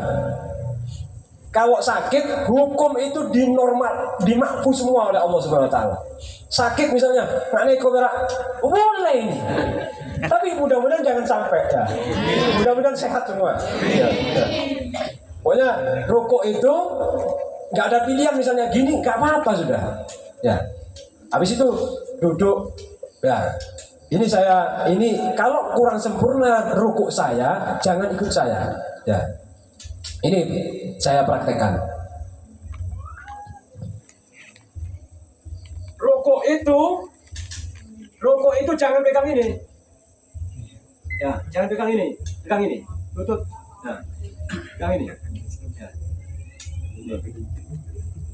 Kalau sakit, hukum itu dimakfu semua oleh Allah Subhanahu Wa Taala. Sakit misalnya, nggak berak, boleh ini. Tapi mudah-mudahan jangan sampai ya. Mudah-mudahan sehat semua. Ya. Pokoknya rokok itu nggak ada pilihan misalnya gini, nggak apa-apa sudah. Ya. Habis itu duduk. Ya. Ini kalau kurang sempurna rukuk saya, jangan ikut saya. Ya. Ini saya praktekkan. Rokok itu jangan pegang ini. Ya, jangan pegang ini. Pegang ini. Lutut. Nah, pegang ini. Ya.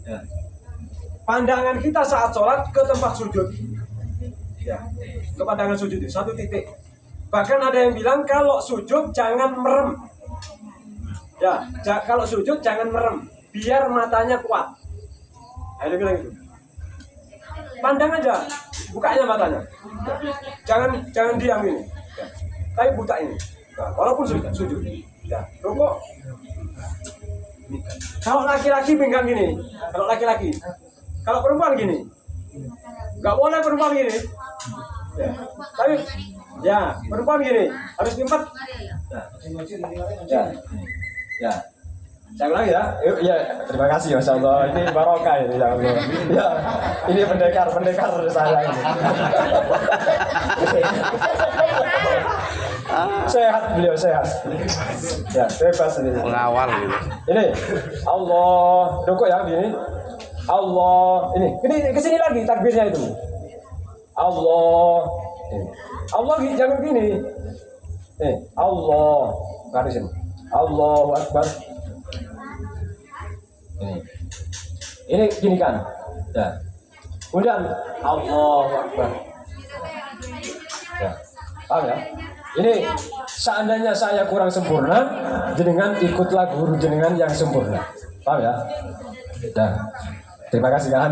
Ya. Pandangan kita saat sholat ke tempat sujud. Ya, ke pandangan sujud itu satu titik. Bahkan ada yang bilang kalau sujud jangan merem. Ya, kalau sujud jangan merem, biar matanya kuat. Ada bilang gitu. Pandang aja, bukanya matanya. Jangan diam ini. Ya. Tapi buka ini. Nah, walaupun sujud. Ya, rukuk. Kalau laki-laki pinggang gini. Kalau laki-laki. Kalau perempuan gini. Nggak boleh perempuan gini. Ya. Tapi ya, perempuan gini harus lipat. Ya. Ya, saya ulangi ya. Ya, terima kasih Masya Allah. Ini barokah ini ya Allah. Ya, ini pendekar saya ini. Sehat beliau sehat. Ya, bebas ini. Pengawal gitu. Ini Allah, rukuk ya begini. Allah, ini kesini lagi takbirnya itu. Allah, Allah jangan gini. Allah, garis ini. Allahu Akbar. Ini gini kan. Ya. Kemudian Allahu Akbar. Ya. Paham ya? Ini seandainya saya kurang sempurna, jenengan ikutlah guru jenengan yang sempurna. Paham ya? Ya. Terima kasih kan.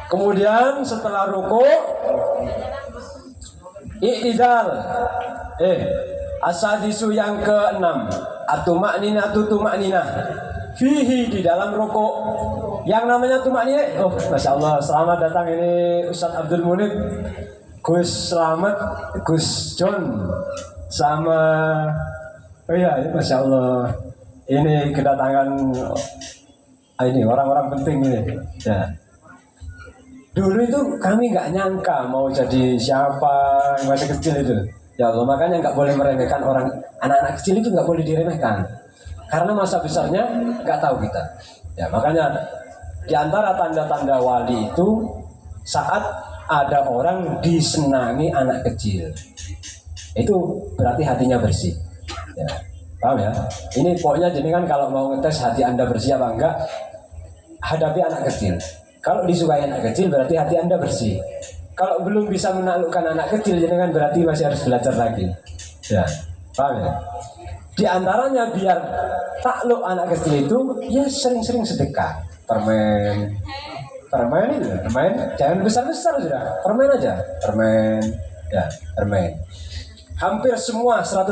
Kemudian setelah rukuk i'tidal. Asadisu yang ke-6. At-tumakninatu tumakninah. Fihi di dalam rukuk. Yang namanya tumakninah. Oh, Masya Allah. Selamat datang ini Ustadz Abdul Munib, Gus Slamet, Gus John, sama iya, Masya Allah. Ini kedatangan ini orang-orang penting ini. Ya. Dulu itu kami nggak nyangka mau jadi siapa masih kecil itu. Ya Allah, makanya nggak boleh meremehkan anak-anak kecil itu nggak boleh diremehkan. Karena masa besarnya nggak tahu kita. Ya makanya di antara tanda-tanda wali itu saat ada orang disenangi anak kecil, itu berarti hatinya bersih. Ya, paham ya? Ini pokoknya jenengan kalau mau ngetes hati Anda bersih apa enggak, hadapi anak kecil. Kalau disukai anak kecil berarti hati Anda bersih. Kalau belum bisa menaklukkan anak kecil, jenengan berarti masih harus belajar lagi. Ya, paham ya? Di antaranya biar takluk anak kecil itu, ya sering-sering sedekah. Permen jangan besar-besar sudah, permen aja, permen. Hampir semua 100%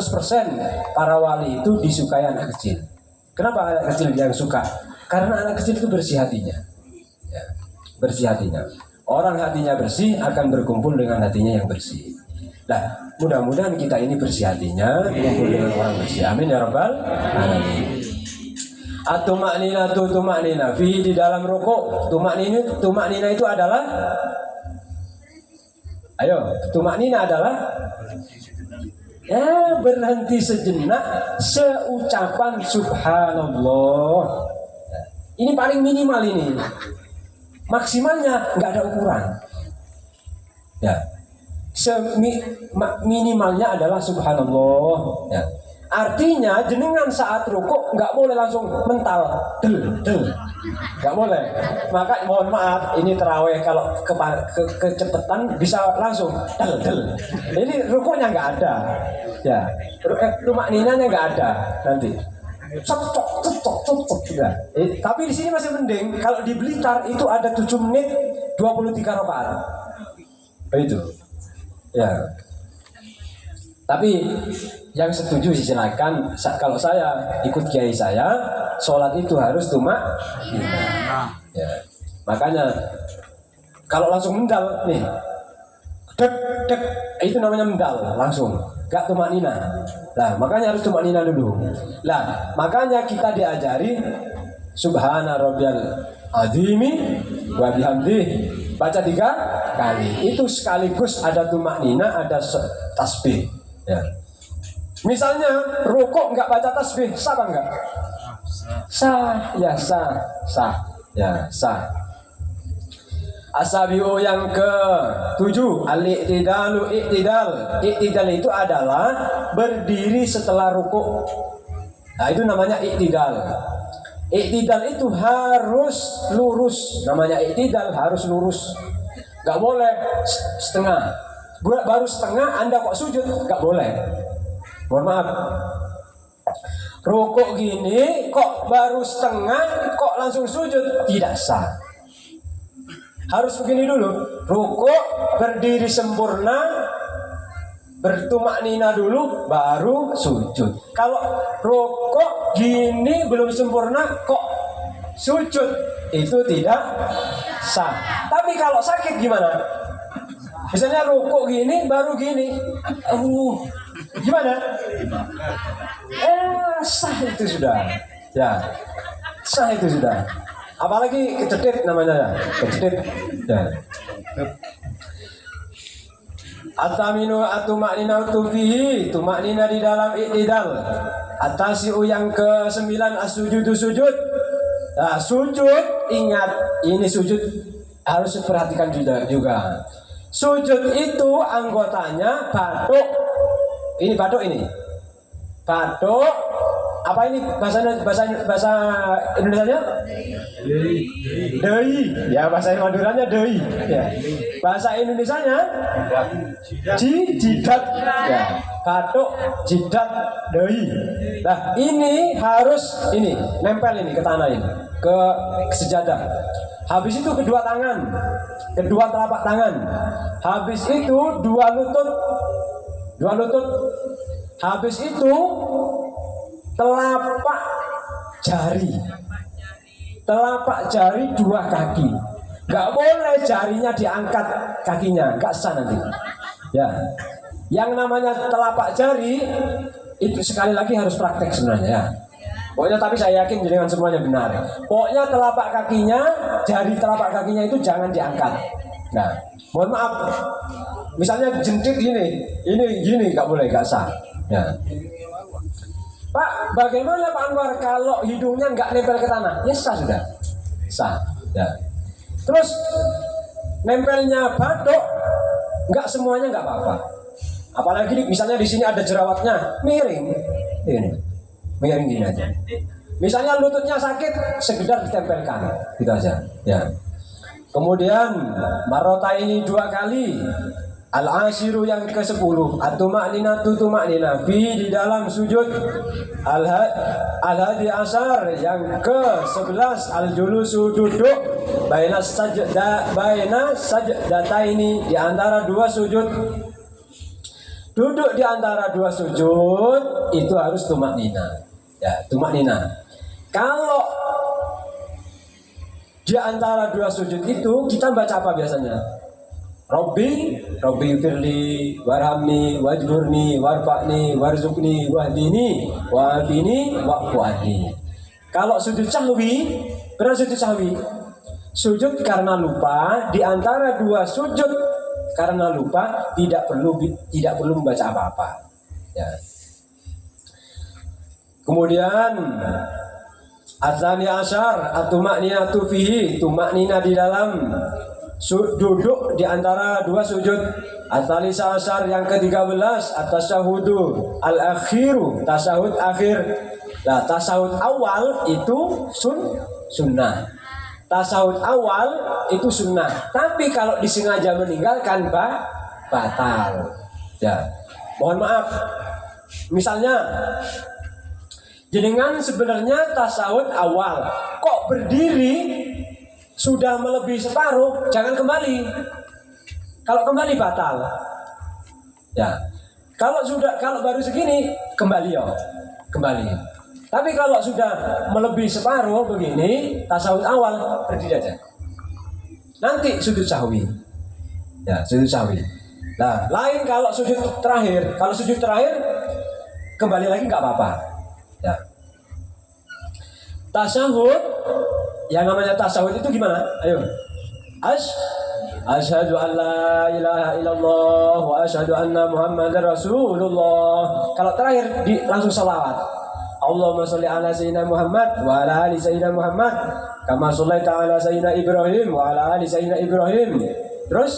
para wali itu disukai anak kecil. Kenapa anak kecil yang suka? Karena anak kecil itu bersih hatinya. Ya, bersih hatinya. Orang hatinya bersih akan berkumpul dengan hatinya yang bersih. Nah, mudah-mudahan kita ini bersih hatinya, kumpul dengan orang bersih. Amin ya rabbal alamin. At-tumaknina tumaknina fi di dalam rukuk. Tumaknina itu adalah, ayo, tumaknina adalah berhenti sejenak seucapan subhanallah. Ini paling minimal ini. Maksimalnya nggak ada ukuran. Ya. Minimalnya adalah subhanallah. Ya. Artinya jenengan saat rukuk nggak boleh langsung mental, nggak boleh. Maka mohon maaf, ini terawih kalau kecepatan bisa langsung Ini rukuknya nggak ada, ya. Tumakninanya nggak ada nanti. Ya. Tapi di sini masih mending. Kalau di Blitar itu ada 7 menit 23 rakaat. Itu, ya. Tapi yang setuju silakan. Kalau saya ikut kiai saya, sholat itu harus tumak. Ya. Makanya kalau langsung mendal nih, dek, itu namanya mendal langsung, gak tumak nina. Nah, makanya harus tumak nina dulu. Nah, makanya kita diajari subhana rabbiyal azimi wa bihamdi, baca 3 kali. Itu sekaligus ada tumak nina, ada tasbih. Ya. Misalnya rukuk nggak baca tasbih, sah apa enggak? Sah, ya sah, ya sah. Asabiu yang ke-7, al-i'tidalu i'tidal. I'tidal itu adalah berdiri setelah rukuk. Nah, itu namanya i'tidal. I'tidal itu harus lurus. Namanya i'tidal harus lurus. Nggak boleh setengah. Baru setengah Anda kok sujud, nggak boleh. Mohon maaf. Rukuk gini kok baru setengah kok langsung sujud, tidak sah. Harus begini dulu. Rukuk berdiri sempurna, bertumaknina dulu, baru sujud. Kalau rukuk gini belum sempurna kok sujud, itu tidak sah. Tapi kalau sakit gimana? Misalnya rukuk gini baru gini, gimana? Sah itu sudah, ya, sah itu sudah. Apalagi kecedit namanya, ya, kecedit. Ya. At-taminu atumaknina tufihi, tumaknina di dalam i'tidal. Atasiu yang ke-9 as-sujudu sujud. Nah, sujud, ingat ini sujud harus diperhatikan juga. Sujud itu anggotanya batuk. Ini batuk ini. Batuk. Apa ini bahasa Indonesianya? Dei. Ya, bahasa Maduranya dei. Ya. Bahasa Indonesianya jidat. Ya. Batuk, jidat, dei. Nah, ini harus ini nempel ini ke tanah ini, ke sejadah. Habis itu kedua tangan, kedua telapak tangan. Habis itu dua lutut. Habis itu telapak jari 2 kaki. Gak boleh jarinya diangkat kakinya, gak sah nanti. Ya, yang namanya telapak jari itu sekali lagi harus praktek sebenarnya. Ya. Pokoknya tapi saya yakin dengan semuanya benar. Pokoknya telapak kakinya, jari telapak kakinya itu jangan diangkat. Nah, mohon maaf. Misalnya jentik ini gini nggak boleh, nggak sah. Ya. Pak, bagaimana Pak Anwar kalau hidungnya nggak nempel ke tanah? Ya sah sudah, sah. Ya. Terus nempelnya batuk, nggak semuanya nggak apa-apa. Apalagi misalnya di sini ada jerawatnya, miring, ini. Miring gini aja. Misalnya lututnya sakit, sekedar ditempelkan, gitu aja. Ya. Kemudian marota ini 2 kali. Al-ashiru yang ke-10. At-tumakninatu tumaknina fi di dalam sujud. Al-hadi asar yang ke-11. Al-julusu duduk. Baina sajdataini di antara 2 sujud. Duduk di antara 2 sujud itu harus tumaknina. Ya, tumaknina. Kalau di antara 2 sujud itu kita baca apa biasanya? Rabbi firli warhamni wajburni warfa'ni warzuqni wahdini wa'afini wa'fu'ani. Kalau sujud sahwi, berapa sujud sahwi? Sujud karena lupa, di antara dua sujud karena lupa tidak perlu membaca apa-apa. Ya. Kemudian Azani asyar atumakninatu fihi, tumaknina di dalam duduk di antara dua sujud. Atalisa asyar yang ke-13 at-tasyahudu al-akhiru, tasyahud akhir. Nah, tasyahud awal itu sunnah. Tasyahud awal itu sunnah. Tapi kalau disengaja meninggalkan batal. Ya. Mohon maaf. Misalnya jenengan sebenarnya tasyahud awal kok berdiri sudah melebihi separuh, jangan kembali. Kalau kembali batal. Ya. Kalau baru segini kembali ya. Kembali. Tapi kalau sudah melebihi separuh begini, tasawuf awal berdiri aja. Nanti sujud sahwi. Ya, sujud sahwi. Nah, lain kalau sujud terakhir. Kalau sujud terakhir kembali lagi nggak apa-apa. Ya. Tasawuf, yang namanya tasawuf itu gimana? Ayo. Asyhadu an la ilaha illallah wa asyhadu anna Muhammadar Rasulullah. Kalau terakhir langsung salawat. Allahumma sholli ala sayyidina Muhammad wa ala ali sayyidina Muhammad kama shallaita ala sayyidina Ibrahim wa ala ali sayyidina Ibrahim. Terus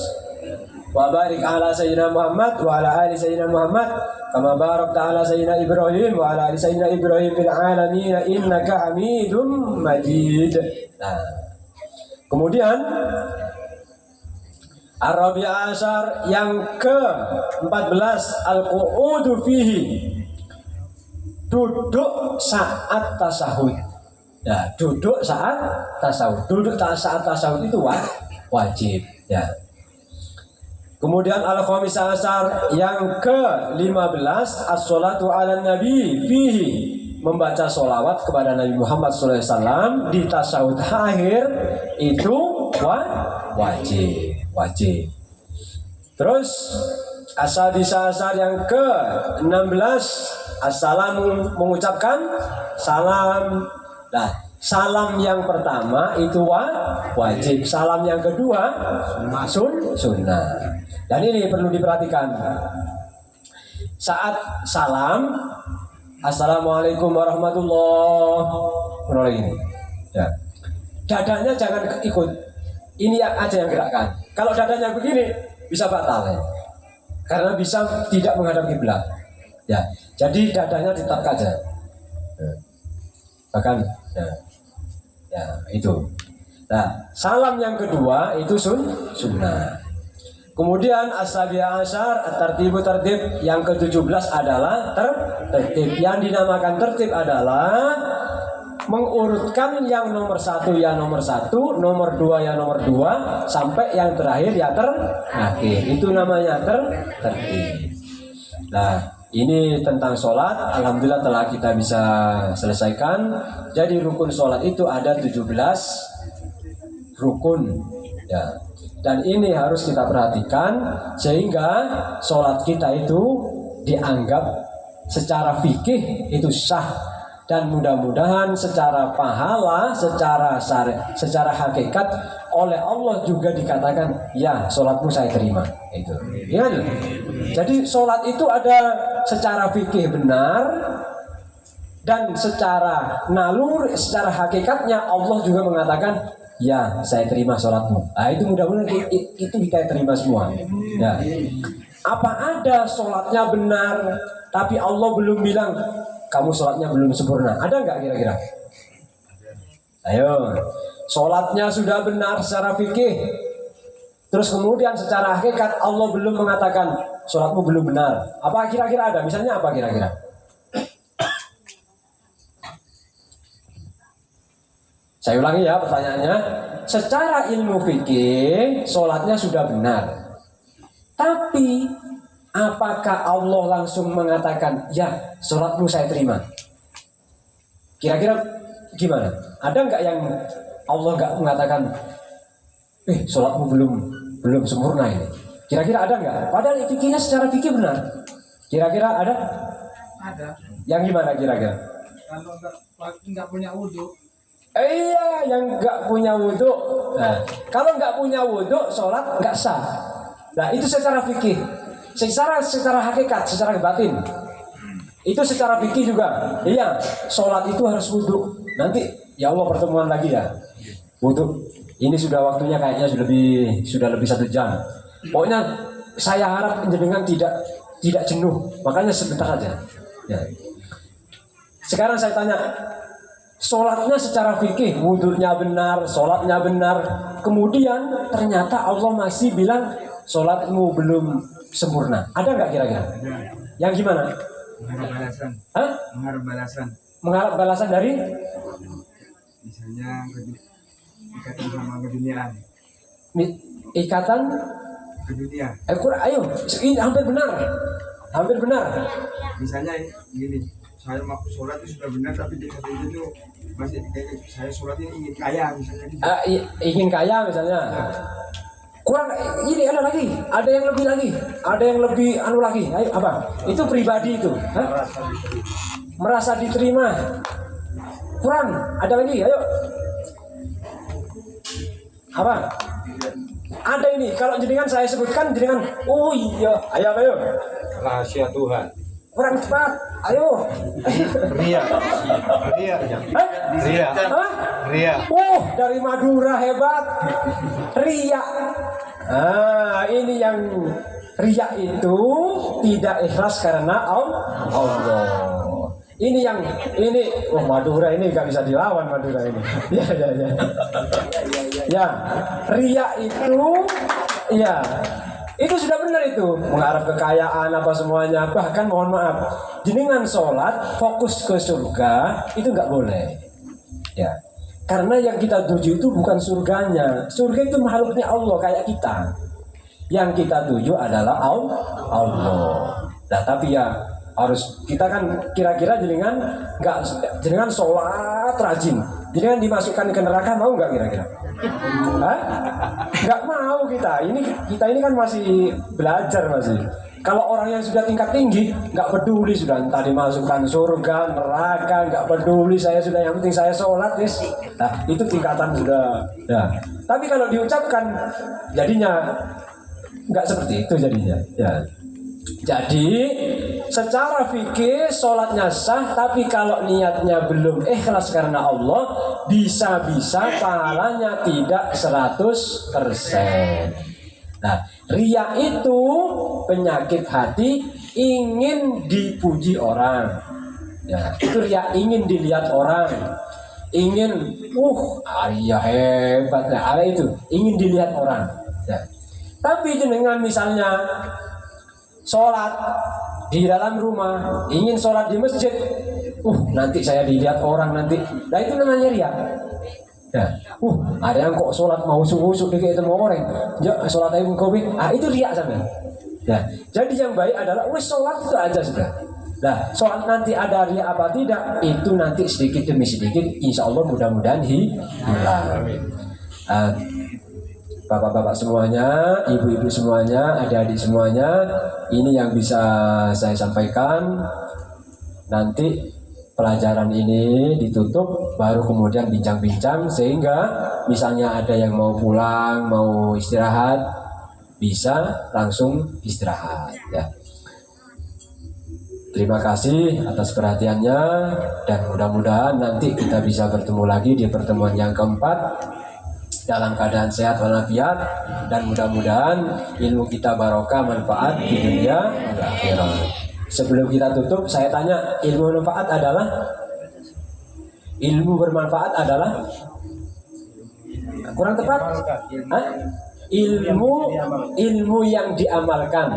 wa barik ala sayyidina Muhammad wa ala ali sayyidina Muhammad kama barakta ala sayyidina Ibrahim wa ala ali sayyidina Ibrahim fil alamin innaka Hamidum Majid. Nah, kemudian Ar-Rabi'a Asyar yang ke-14 al-qu'udu fihi, duduk saat tasahud. Ya, duduk saat tasahud. Duduk saat tasahud itu wajib. Ya. Kemudian al-khamisah asyar yang ke-15 as-sholatu ala nabi fihi, membaca sholawat kepada Nabi Muhammad SAW di tasahud akhir itu wajib. Terus as-sadisah asyar yang ke-16 assalamu, mengucapkan salam. Nah, salam yang pertama itu wajib, salam yang kedua sunnah. Dan ini perlu diperhatikan. Saat salam, assalamualaikum warahmatullahi wabarakatuh. Ya. Dadanya jangan ikut. Ini aja yang gerakkan. Kalau dadanya begini bisa batal ya. Karena bisa tidak menghadap kiblat. Ya, jadi dadanya tetap aja. Bahkan ya itu. Nah, salam yang kedua itu sunnah. Kemudian as-sabi'a asyar at-tartibu tertib yang ke-17 adalah tertib. Yang dinamakan tertib adalah mengurutkan yang nomor satu ya nomor satu, nomor dua ya nomor dua, sampai yang terakhir ya terakhir. Itu namanya tertib. Nah, ini tentang sholat. Alhamdulillah telah kita bisa selesaikan. Jadi rukun sholat itu ada 17 rukun ya. Dan ini harus kita perhatikan sehingga sholat kita itu dianggap secara fikih itu sah. Dan mudah-mudahan secara pahala, secara hakikat oleh Allah juga dikatakan ya sholatmu saya terima. Itu. Ya, jadi sholat itu ada secara fikih benar dan secara nalur, secara hakikatnya Allah juga mengatakan ya saya terima sholatmu. Nah, itu mudah-mudahan itu kita terima semua. Ya. Apa ada sholatnya benar tapi Allah belum bilang kamu sholatnya belum sempurna? Ada nggak kira-kira? Ayo, sholatnya sudah benar secara fikih, terus kemudian secara hakikat Allah belum mengatakan sholatmu belum benar. Apa kira-kira ada? Misalnya apa kira-kira? Saya ulangi ya pertanyaannya. Secara ilmu fikih, sholatnya sudah benar. Tapi apakah Allah langsung mengatakan ya sholatmu saya terima? Kira-kira gimana? Ada nggak yang Allah nggak mengatakan sholatmu belum belum sempurna ini. Kira-kira ada nggak? Padahal fikihnya secara fikih benar. Kira-kira ada? Ada. Yang gimana kira-kira? Kalau nggak punya wudhu. Iya, yang nggak punya wudhu. Nah, kalau nggak punya wudhu, sholat nggak sah. Nah, itu secara fikih. Secara hakikat, secara batin. Itu secara fikih juga. Iya, sholat itu harus wudhu. Nanti, ya Allah pertemuan lagi ya. Wudhu. Ini sudah waktunya kayaknya sudah lebih 1 jam. Pokoknya saya harap jenengan tidak jenuh. Makanya sebentar aja. Ya. Sekarang saya tanya, sholatnya secara fikih, wudhunya benar, sholatnya benar. Kemudian ternyata Allah masih bilang sholatmu belum sempurna. Ada nggak kira-kira? Yang gimana? Mengharap balasan. Hah? Mengharap balasan. Mengharap balasan dari? Misalnya ikatan sama keduniaan. Ikatan? Ke dunia. Ayo, ini hampir benar. Hampir benar. Misalnya gini, saya mau sholat itu sudah benar tapi di satu itu masih kayak saya sholatnya ingin kaya misalnya. Ingin kaya misalnya. Kurang ini ada lagi, ada yang lebih lagi, ada yang lebih anu lagi. Ayo apa? Itu pribadi itu. Hah? Merasa diterima. Kurang, ada lagi. Ayo. Apa? Ada ini. Kalau jenengan saya sebutkan jenengan. Oh iya, ayo. Rahasia Tuhan. Kurang cepat. Ayo. Ria. Hah? Ria. Oh, dari Madura hebat. Ria. Ini yang ria itu tidak ikhlas karena Allah. Ini Madura ini nggak bisa dilawan Madura ini. Ya. Ya, ria itu sudah benar itu, mengharap kekayaan apa semuanya. Bahkan mohon maaf, jenengan sholat fokus ke surga itu nggak boleh. Ya, karena yang kita tuju itu bukan surganya. Surga itu makhluknya Allah kayak kita. Yang kita tuju adalah Allah. Nah, tapi ya harus kita kan kira-kira jenengan sholat rajin, jenengan dimasukkan ke neraka mau nggak kira-kira? Hah? Nggak mau kita. Kita ini kan masih belajar masih. Kalau orang yang sudah tingkat tinggi nggak peduli sudah entah dimasukkan surga neraka nggak peduli, saya sudah yang penting saya sholat guys. Nah itu tingkatan sudah. Ya. Tapi kalau diucapkan jadinya nggak seperti itu jadinya. Ya. Jadi secara fikih sholatnya sah, tapi kalau niatnya belum ikhlas karena Allah, bisa-bisa pahalanya tidak 100%. Nah, riya itu penyakit hati, ingin dipuji orang. Ya, itu riya, ingin dilihat orang, ingin, Arya hebat, ada itu, ingin dilihat orang. Ya. Tapi dengan misalnya sholat di dalam rumah, ingin sholat di masjid, nanti saya dilihat orang nanti. Nah itu namanya riya. Ya, ada yang kok sholat mau usuk-usuk dikit sama orang, ya sholat aja kopi, itu riya sama. Ya, jadi yang baik adalah sholat itu aja sudah. Nah, sholat nanti ada riya apa tidak, itu nanti sedikit demi sedikit, insya Allah mudah-mudahan hilang. Bapak-bapak semuanya, ibu-ibu semuanya, adik-adik semuanya, ini yang bisa saya sampaikan. Nanti pelajaran ini ditutup, baru kemudian bincang-bincang, sehingga misalnya ada yang mau pulang, mau istirahat, bisa langsung istirahat. Ya. Terima kasih atas perhatiannya, dan mudah-mudahan nanti kita bisa bertemu lagi di pertemuan yang keempat dalam keadaan sehat walafiat, dan mudah-mudahan ilmu kita barokah, manfaat di dunia dan akhirat. Sebelum kita tutup, saya tanya, ilmu bermanfaat adalah kurang tepat? Ilmu yang diamalkan.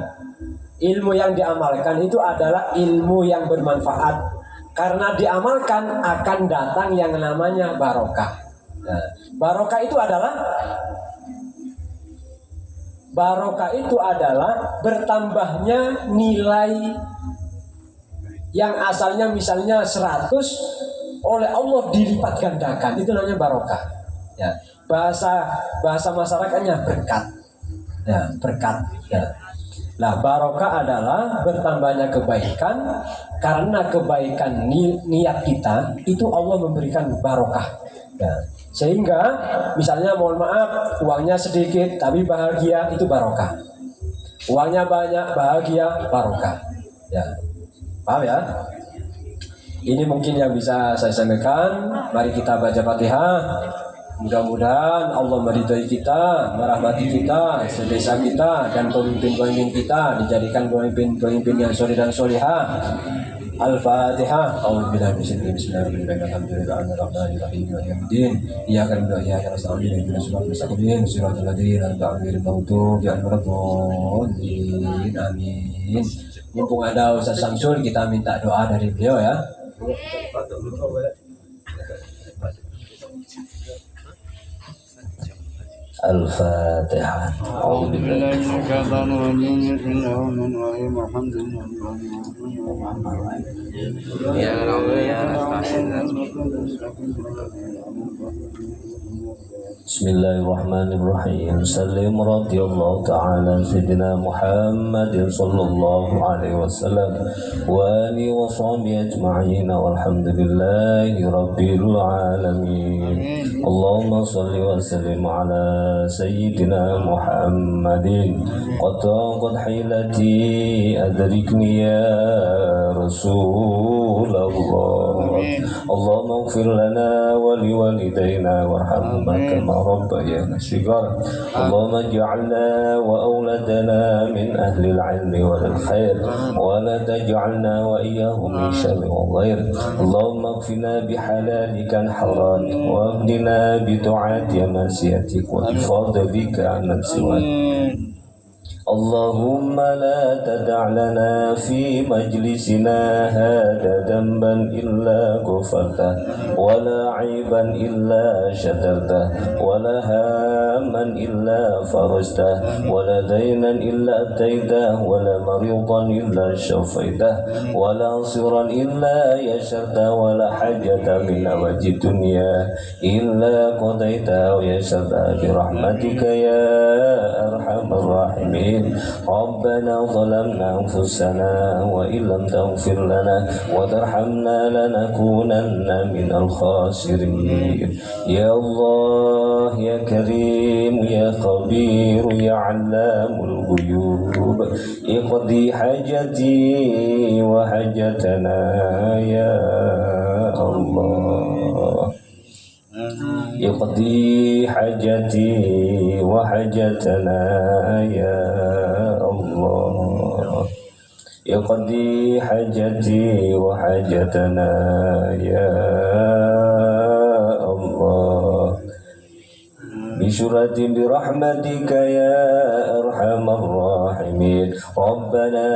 Ilmu yang diamalkan itu adalah ilmu yang bermanfaat. Karena diamalkan akan datang yang namanya barokah. Nah, barokah itu adalah bertambahnya nilai yang asalnya misalnya 100 oleh Allah dilipat gandakan, itu namanya barokah. Ya, bahasa masyarakatnya berkat. ya, berkat. Ya. Nah, barokah adalah bertambahnya kebaikan, karena kebaikan niat kita itu Allah memberikan barokah. Ya. Sehingga misalnya mohon maaf uangnya sedikit tapi bahagia, itu barokah. Uangnya banyak bahagia, barokah. Ya. Paham ya? Ini mungkin yang bisa saya sampaikan. Mari kita baca Fatihah. Mudah-mudahan Allah meridhai kita, merahmati kita, sedesa kita, dan pemimpin-pemimpin kita dijadikan pemimpin-pemimpin yang soleh dan solehah. Al-Fatihah. A'udzubillahi minasyaitonir rajim. Bismillahirrahmanirrahim. Alhamdulillah. Iyyaka na'budu wa iyyaka nasta'in. Ihdinas siratal mustaqim. Siratal ladzina an'amta 'alaihim ghairil maghdubi 'alaihim. Amin. Mumpung ada Ustaz Samsul, kita minta doa dari beliau ya. Al-Fatihah. Ya Rabbi ya Bismillahirrahmanirrahim. Salim radhiyallahu ta'ala Sayyidina Muhammadin sallallahu alaihi wasallam wa alihi wa sahbihi ajma'in walhamdulillahi rabbil alamin. Allahumma salli wa sallim ala Sayyidina Muhammadin qad hilati adrikni ya Rasulullah. Allahumma ighfir lana wa liwalidayna warhamhuma kama rabbayana shighara. Allahumma ij'alna wa awladana min ahli al-'ilmi wal khair wa la taj'alna wa iyyahum min sharri wal ghair. Allahumma ighfirna bihalalika an haramin wa abdina bi du'ati masiyatik wa bi fadlika an siwak. اللهم لا تدع لنا في مجلسنا هذا ذنبا إلا غفرته ولا عيبا إلا شترته ولا هاما إلا فرجته ولا دينا إلا أتيته ولا مريضا إلا شفيته ولا عسرا إلا يسرته ولا حاجة من حوائج الدنيا إلا قضيتها ويسرتها برحمتك يا أرحم الراحمين. ربنا ظلمنا أنفسنا وإن لم تغفر لنا وترحمنا لنكونن من الخاسرين. يا الله يا كريم يا خبير يا علام الغيوب اقضي حاجتي وحاجتنا يا الله. اقضي حاجتي وحاجتنا يا الله. اقضي حاجتي وحاجتنا يا الله بشرة برحمتك يا أرحم الراحمين. ربنا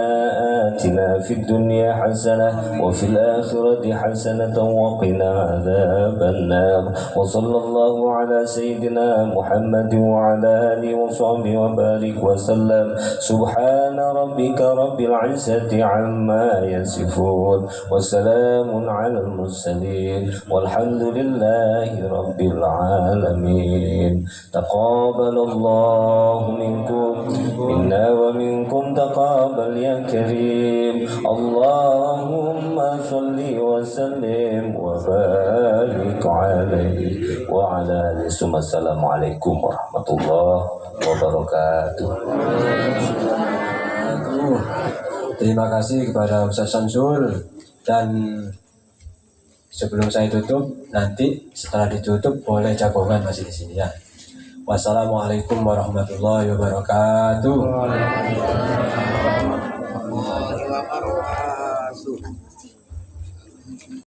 آتنا في الدنيا حسنة وفي الآخرة حسنة وقنا عذاب النار. وصلى الله على سيدنا محمد وعلى آله وصحبه وبارك وسلم. سبحان ربك رب العزة عما يصفون وسلام على المرسلين والحمد لله رب العالمين. تقابل الله منكم منا ومنكم تقابل يا كريم. اللهم صل وسلم وبارك عليه وعلى آله. السلام عليكم ورحمة الله wabarakatuh. Terima kasih kepada Ustaz Samsul. Dan sebelum saya tutup, nanti setelah ditutup boleh jagongan masih di sini ya. Wassalamualaikum warahmatullahi wabarakatuh.